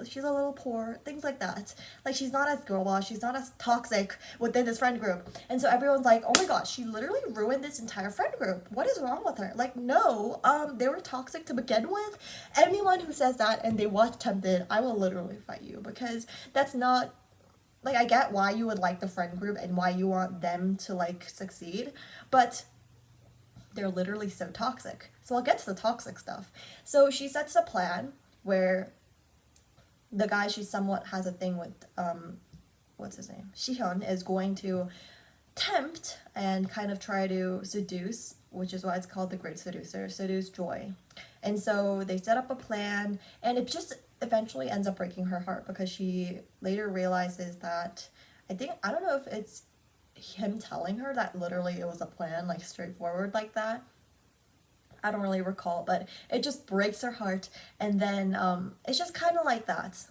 she's a little poor, things like that. Like, she's not as girl boss, she's not as toxic within this friend group. And so everyone's like, oh my gosh, she literally ruined this entire friend group. What is wrong with her? Like, no, they were toxic to begin with. Anyone who says that and they watch Tempted, I will literally fight you, because that's not, like, I get why you would like the friend group and why you want them to like succeed, but they're literally so toxic. So I'll get to the toxic stuff. So she sets a plan where the guy she somewhat has a thing with, what's his name? Shihyun, is going to tempt and kind of try to seduce, which is why it's called the Great Seducer, seduce Joy. And so they set up a plan, and it just eventually ends up breaking her heart because she later realizes that, I don't know if it's him telling her that literally it was a plan, like straightforward like that. I don't really recall, but it just breaks her heart, and then it's just kind of like that.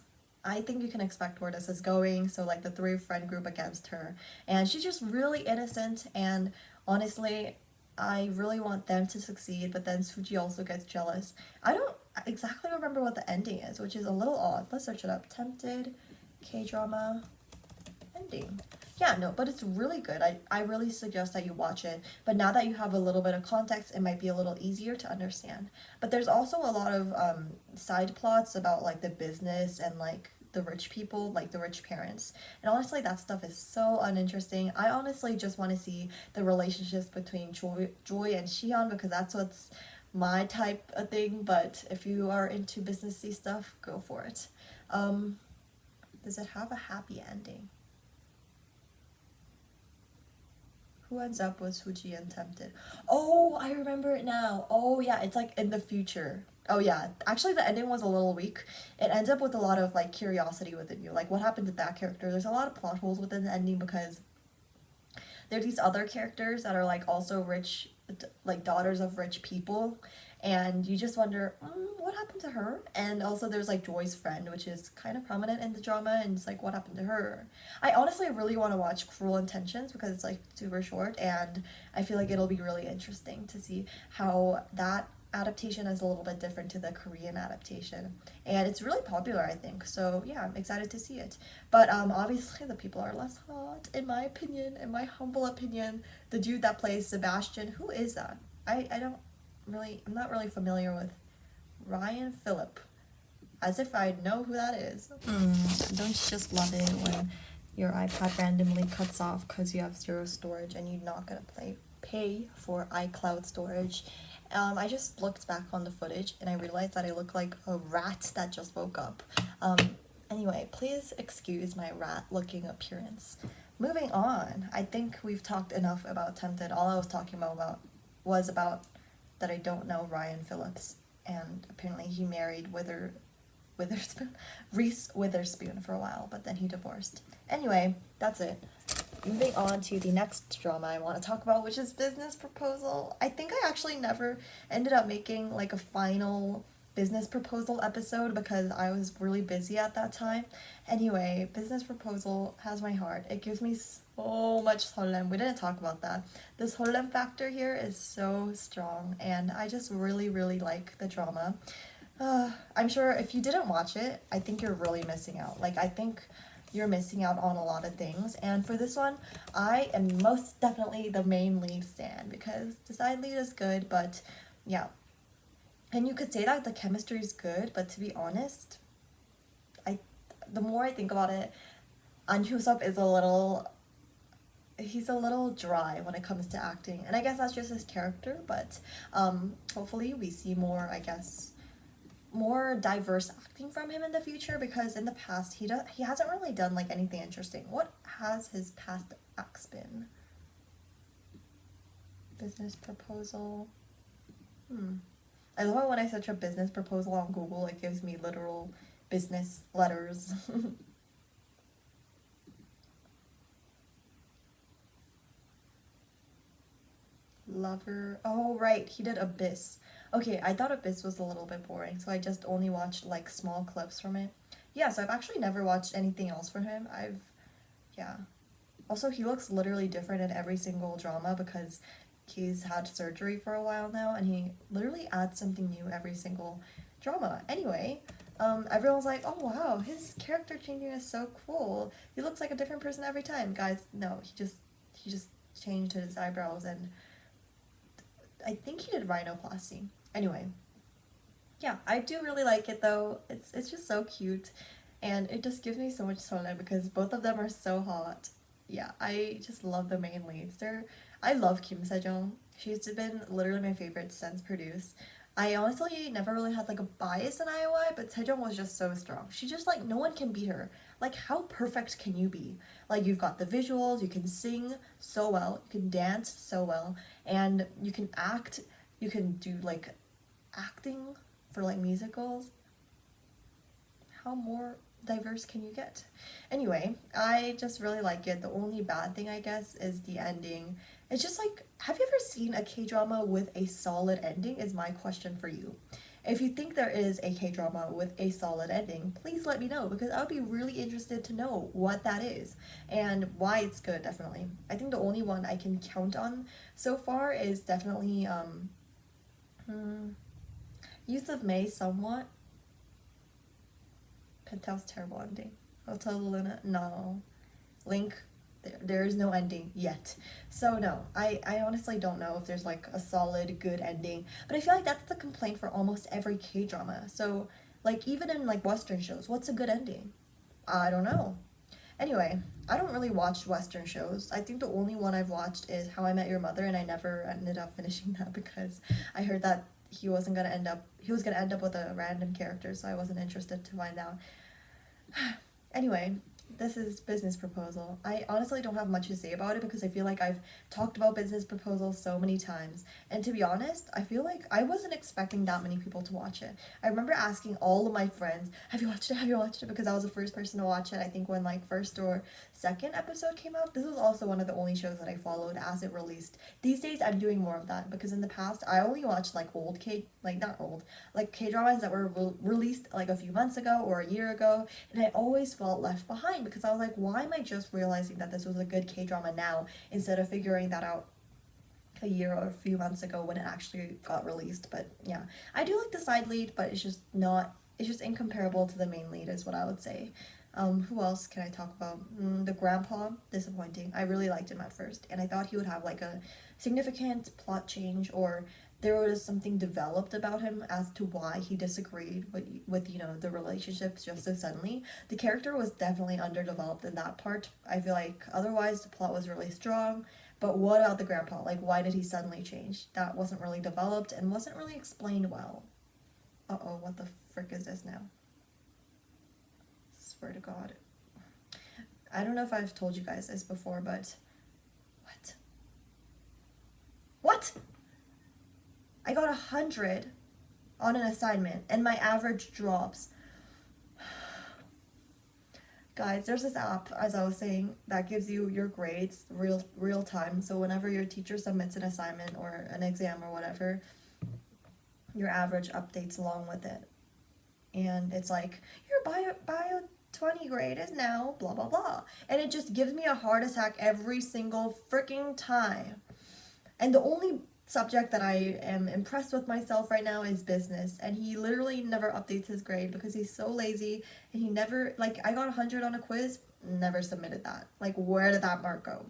I think you can expect where this is going. So like the three friend group against her, and she's just really innocent, and honestly, I really want them to succeed, but then Suji also gets jealous. I don't exactly remember what the ending is, which is a little odd. Let's search it up. Tempted K-drama ending. Yeah, no, but it's really good. I really suggest that you watch it. But now that you have a little bit of context, it might be a little easier to understand. But there's also a lot of side plots about like the business and like the rich people, like the rich parents. And honestly, that stuff is so uninteresting. I honestly just want to see the relationships between Joy and Shion, because that's what's my type of thing. But if you are into businessy stuff, go for it. Does it have a happy ending? Who ends up with Suji and Tempted? Oh, I remember it now. Oh yeah, it's like in the future. Oh yeah, actually the ending was a little weak. It ends up with a lot of like curiosity within you. Like what happened to that character? There's a lot of plot holes within the ending because there are these other characters that are like also rich, like daughters of rich people, and you just wonder, what happened to her? And also there's like Joy's friend, which is kind of prominent in the drama, and it's like, what happened to her? I honestly really want to watch Cruel Intentions because it's like super short, and I feel like it'll be really interesting to see how that adaptation is a little bit different to the Korean adaptation, and it's really popular, I think. So yeah, I'm excited to see it. But obviously the people are less hot, in my opinion, in my humble opinion. The dude that plays Sebastian, who is that? I'm not really familiar with Ryan Phillip. As if I know who that is. Don't you just love it when your iPad randomly cuts off because you have zero storage and you're not gonna pay for iCloud storage? I just looked back on the footage and I realized that I look like a rat that just woke up. Anyway, please excuse my rat-looking appearance. Moving on, I think we've talked enough about Tempted. All I was talking about was about that I don't know Ryan Phillips, and apparently he married Reese Witherspoon for a while, but then he divorced. Anyway, that's it. Moving on to the next drama I want to talk about, which is Business Proposal. I think I actually never ended up making like a final Business Proposal episode because I was really busy at that time. Anyway, Business Proposal has my heart. It gives me so much 설렘. We didn't talk about that. The 설렘 factor here is so strong, and I just really, really like the drama. I'm sure if you didn't watch it, I think you're really missing out. Like, I think you're missing out on a lot of things. And for this one, I am most definitely the main lead stan because the side lead is good, but yeah. And you could say that the chemistry is good, but to be honest, the more I think about it, An Hyosop is he's a little dry when it comes to acting. And I guess that's just his character, but hopefully we see more, I guess, more diverse acting from him in the future, because in the past he hasn't really done like anything interesting. What has his past acts been? Business Proposal. I love it when I search a business proposal on Google, it gives me literal business letters. Lover. Oh, right, he did Abyss. Okay, I thought Abyss was a little bit boring, so I just only watched like small clips from it. Yeah, so I've actually never watched anything else from him. Yeah. Also, he looks literally different in every single drama because he's had surgery for a while now, and he literally adds something new every single drama. Anyway, everyone's like, oh wow, his character changing is so cool. He looks like a different person every time. Guys, no, he just changed his eyebrows, and I think he did rhinoplasty. Anyway, yeah, I do really like it though. It's just so cute, and it just gives me so much solid because both of them are so hot. Yeah, I just love the main leads. I love Kim Sejong. She's been literally my favorite since Produce. I honestly never really had like a bias in IOI, but Sejong was just so strong. She just like, no one can beat her. Like, how perfect can you be? Like, you've got the visuals, you can sing so well, you can dance so well, and you can act, you can do like acting for like musicals. How more diverse can you get? Anyway, I just really like it. The only bad thing, I guess, is the ending. It's just like, have you ever seen a K-drama with a solid ending is my question for you. If you think there is a K-drama with a solid ending, please let me know, because I would be really interested to know what that is and why it's good, definitely. I think the only one I can count on so far is definitely Youth of May somewhat. Penthouse terrible ending. Hotel Luna, no. Link, there is no ending yet. So no, I honestly don't know if there's like a solid good ending, but I feel like that's the complaint for almost every K-drama. So like even in like Western shows, what's a good ending? I don't know. Anyway, I don't really watch Western shows. I think the only one I've watched is How I Met Your Mother, and I never ended up finishing that because I heard that he was gonna end up with a random character, so I wasn't interested to find out. Anyway, this is Business Proposal. I honestly don't have much to say about it because I feel like I've talked about Business Proposal so many times. And to be honest, I feel like I wasn't expecting that many people to watch it. I remember asking all of my friends, "Have you watched it? Have you watched it?" Because I was the first person to watch it. I think when like first or second episode came out. This was also one of the only shows that I followed as it released. These days I'm doing more of that because in the past I only watched like not old, like K-dramas that were released like a few months ago or a year ago, and I always felt left behind because I was like, why am I just realizing that this was a good K-drama now instead of figuring that out a year or a few months ago when it actually got released. But yeah, I do like the side lead, but it's just incomparable to the main lead is what I would say. Who else can I talk about? The grandpa, disappointing. I really liked him at first, and I thought he would have like a significant plot change, or there was something developed about him as to why he disagreed with the relationships just so suddenly. The character was definitely underdeveloped in that part. I feel like otherwise the plot was really strong. But what about the grandpa? Like, why did he suddenly change? That wasn't really developed and wasn't really explained well. Uh-oh, what the frick is this now? Swear to God. I don't know if I've told you guys this before, but... What? What? I got 100 on an assignment, and my average drops. Guys, there's this app, as I was saying, that gives you your grades real time. So whenever your teacher submits an assignment or an exam or whatever, your average updates along with it. And it's like, your bio 20 grade is now blah blah blah. And it just gives me a heart attack every single freaking time. And the only subject that I am impressed with myself right now is business, and he literally never updates his grade because he's so lazy, and he never, like, I got 100 on a quiz, never submitted that. Like, where did that mark go?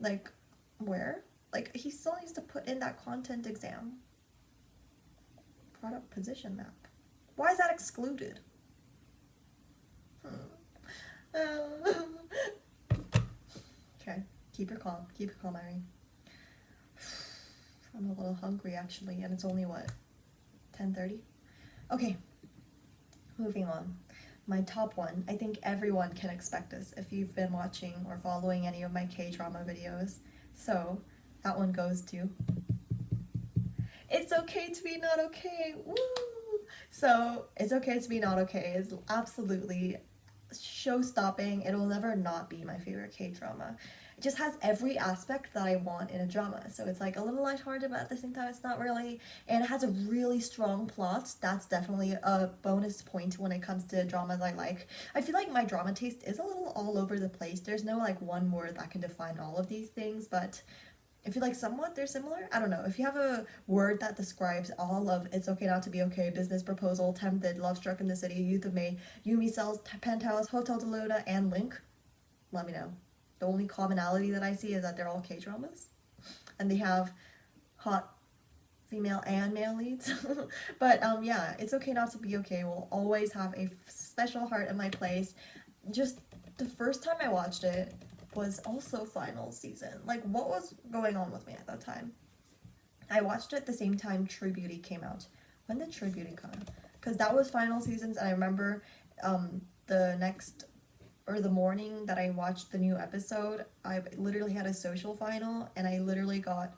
Like, where? Like, he still needs to put in that content exam. Product position map. Why is that excluded? Okay. Keep your calm, Irene. I'm a little hungry actually, and it's only what, 10:30? Okay, moving on. My top one, I think everyone can expect this if you've been watching or following any of my K-drama videos. So, that one goes to It's Okay to Be Not Okay. Woo! So, It's Okay to Be Not Okay is absolutely show-stopping. It'll never not be my favorite K-drama. It just has every aspect that I want in a drama. So it's like a little lighthearted, but at the same time it's not really. And it has a really strong plot. That's definitely a bonus point when it comes to dramas I like. I feel like my drama taste is a little all over the place. There's no like one word that can define all of these things, but I feel like somewhat they're similar. I don't know. If you have a word that describes all of It's Okay Not to Be Okay, Business Proposal, Tempted, Lovestruck in the City, Youth of May, Yumi Cells, Penthouse, Hotel delluna, and Link, let me know. The only commonality that I see is that they're all K-dramas. And they have hot female and male leads. But yeah, It's Okay Not to Be Okay will always have a special heart in my place. Just the first time I watched it was also final season. Like, what was going on with me at that time? I watched it at the same time True Beauty came out. When did True Beauty come out? Because that was final seasons, and I remember the morning that I watched the new episode, I literally had a social final, and I literally got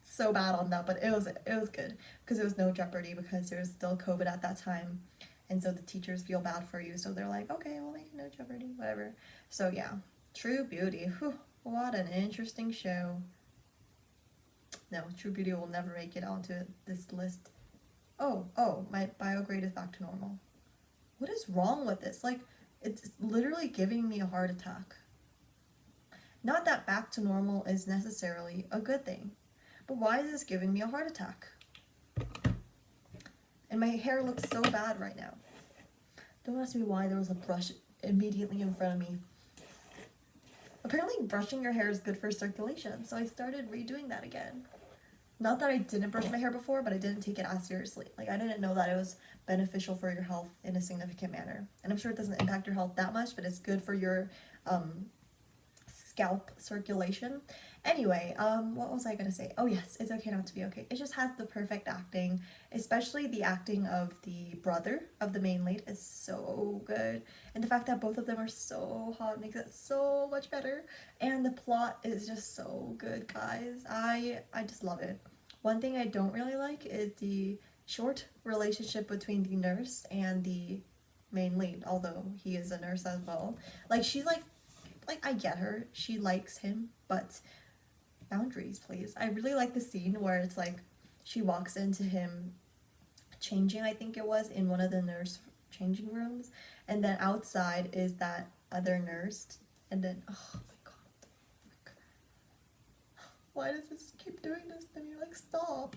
so bad on that, but it was good because it was no Jeopardy because there was still COVID at that time, and so the teachers feel bad for you, so they're like, okay, we'll make it no Jeopardy, whatever. So yeah, True Beauty. Whew, what an interesting show. No, True Beauty will never make it onto this list. Oh, my bio grade is back to normal. What is wrong with this? Like, it's literally giving me a heart attack. Not that back to normal is necessarily a good thing, but why is this giving me a heart attack? And my hair looks so bad right now. Don't ask me why there was a brush immediately in front of me. Apparently brushing your hair is good for circulation, so I started redoing that again. Not that I didn't brush my hair before, but I didn't take it as seriously. Like, I didn't know that it was beneficial for your health in a significant manner. And I'm sure it doesn't impact your health that much, but it's good for your scalp circulation. Anyway, what was I gonna say? Oh yes, it's okay not to be okay. It just has the perfect acting, especially the acting of the brother of the main lead is so good. And the fact that both of them are so hot makes it so much better. And the plot is just so good, guys. I just love it. One thing I don't really like is the short relationship between the nurse and the main lead, although he is a nurse as well. Like, she's like I get her, she likes him, but boundaries, please. I really like the scene where it's like she walks into him changing, I think it was, in one of the nurse changing rooms, and then outside is that other nurse, and then oh my god, why does this keep doing this to me? Like, stop.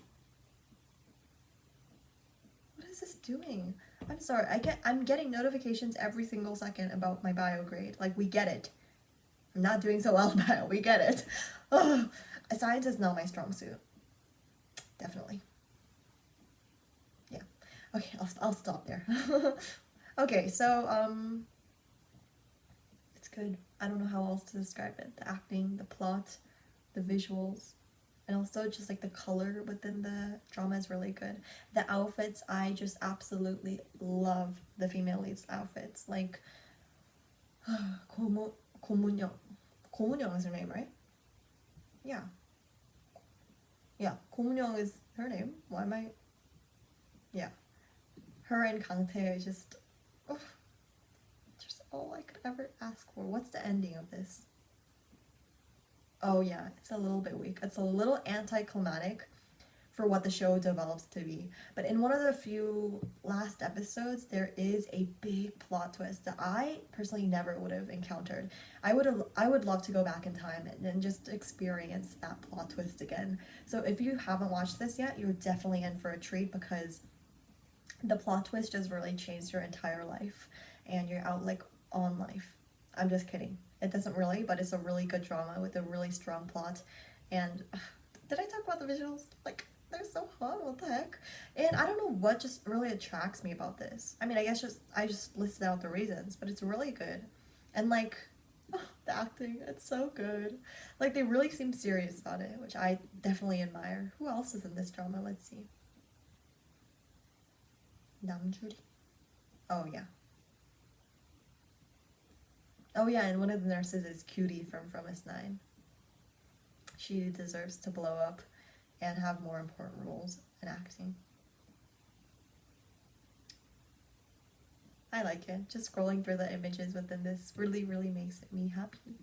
What is this doing? I'm sorry, I'm getting notifications every single second about my bio grade. Like, we get it. I'm not doing so well in bio, we get it. Ugh. Science is not my strong suit. Definitely. Yeah. Okay, I'll stop there. Okay, so, it's good. I don't know how else to describe it. The acting, the plot, the visuals, and also just like the color within the drama is really good. The outfits, I just absolutely love the female leads' outfits. Like, 고문영. 고문영 is her name, right? Yeah. Yeah, 고문영 is her name. Why am I... Yeah. Her and Kangtae is just all I could ever ask for. What's the ending of this? Oh yeah, it's a little bit weak. It's a little anticlimactic for what the show develops to be. But in one of the few last episodes, there is a big plot twist that I personally never would have encountered. I would love to go back in time and just experience that plot twist again. So if you haven't watched this yet, you're definitely in for a treat, because the plot twist just really changed your entire life and your outlook on life. I'm just kidding. It doesn't really, but it's a really good drama with a really strong plot. And did I talk about the visuals? Like, they're so hot, what the heck? And I don't know what just really attracts me about this. I mean, I guess I just listed out the reasons, but it's really good. And like, the acting, it's so good. Like, they really seem serious about it, which I definitely admire. Who else is in this drama? Let's see. Namjuri? Oh yeah. Oh yeah, and one of the nurses is Cutie from S9. She deserves to blow up and have more important roles in acting. I like it. Just scrolling through the images within this really, really makes me happy.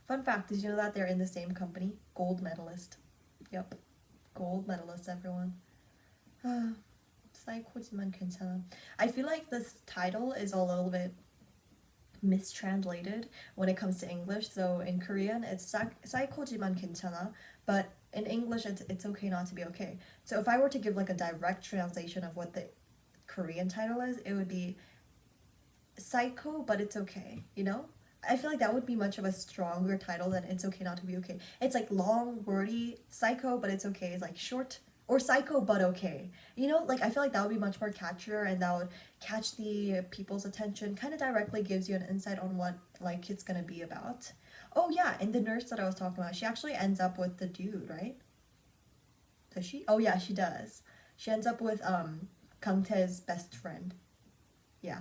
Fun fact, did you know that they're in the same company? Gold medalist. Yep. Gold medalist, everyone. 사이코지만 괜찮아. I feel like this title is a little bit mistranslated when it comes to English. So in Korean, it's 사이코지만 괜찮아, but in English, it's okay not to be okay. So if I were to give like a direct translation of what the Korean title is, it would be psycho, but it's okay, you know? I feel like that would be much of a stronger title than It's Okay Not to Be Okay. It's like long, wordy, psycho, but it's okay. It's like short, or psycho, but okay. You know, like I feel like that would be much more catchier, and that would catch the people's attention, kind of directly gives you an insight on what like it's gonna be about. Oh yeah, and the nurse that I was talking about, she actually ends up with the dude, right? Does she? Oh yeah, she does. She ends up with Kangtae's best friend. Yeah.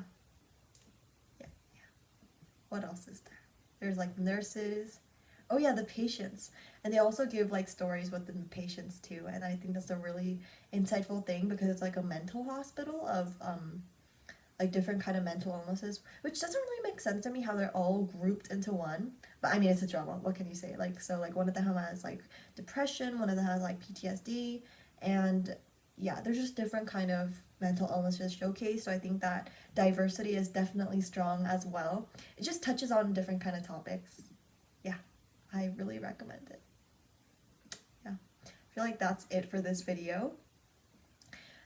What else is there? There's like nurses. Oh yeah, the patients. And they also give like stories within the patients too. And I think that's a really insightful thing, because it's like a mental hospital of like different kind of mental illnesses, which doesn't really make sense to me how they're all grouped into one. But I mean, it's a drama. What can you say? Like, so like one of them has like depression, one of them has like PTSD, and yeah, there's just different kind of mental illnesses showcased. So I think that diversity is definitely strong as well. It just touches on different kind of topics. Yeah, I really recommend it. Yeah, I feel like that's it for this video.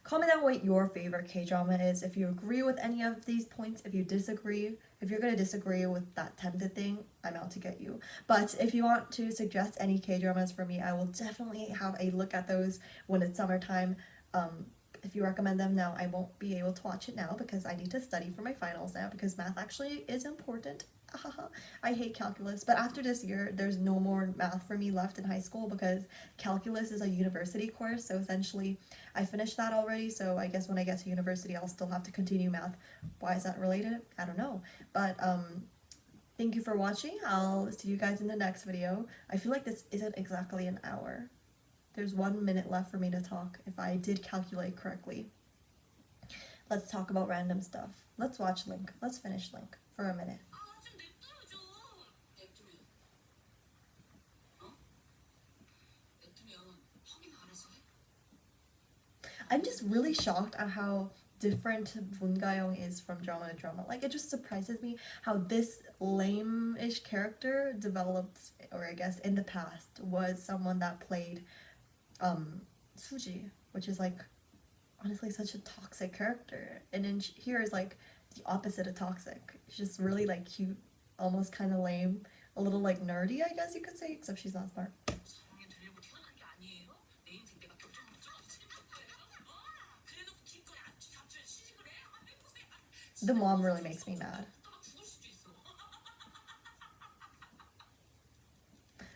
Comment down what your favorite K-drama is, if you agree with any of these points, if you disagree. If you're gonna disagree with that tempted thing, I'm out to get you. But if you want to suggest any K-dramas for me, I will definitely have a look at those when it's summertime. If you recommend them now, I won't be able to watch it now because I need to study for my finals now, because math actually is important. I hate calculus, but after this year, there's no more math for me left in high school because calculus is a university course, so essentially I finished that already, so I guess when I get to university, I'll still have to continue math. Why is that related? I don't know, but thank you for watching. I'll see you guys in the next video. I feel like this isn't exactly an hour. There's 1 minute left for me to talk, if I did calculate correctly. Let's talk about random stuff. Let's watch Link. Let's finish Link for a minute. I'm just really shocked at how different Bungayoung is from drama to drama. Like, it just surprises me how this lame-ish character developed, or I guess in the past, was someone that played Suji, which is like honestly such a toxic character. And then here is like the opposite of toxic. She's just really like cute, almost kind of lame, a little like nerdy, I guess you could say, except she's not smart. The mom really makes me mad.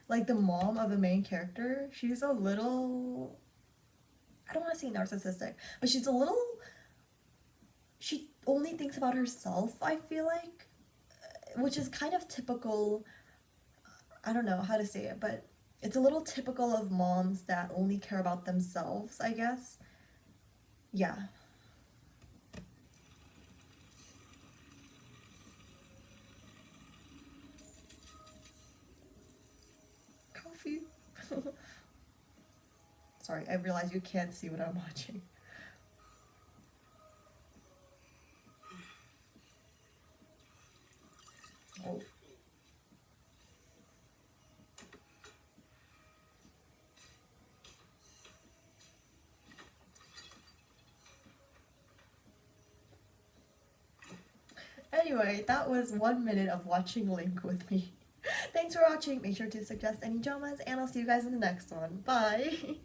Like, the mom of the main character, she's a little, I don't want to say narcissistic, but she's a little, she only thinks about herself, I feel like, which is kind of typical. I don't know how to say it, but it's a little typical of moms that only care about themselves, I guess. Yeah. Coffee. Sorry, I realize you can't see what I'm watching. Oh. Anyway, that was 1 minute of watching Link with me. Thanks for watching. Make sure to suggest any dramas, and I'll see you guys in the next one. Bye!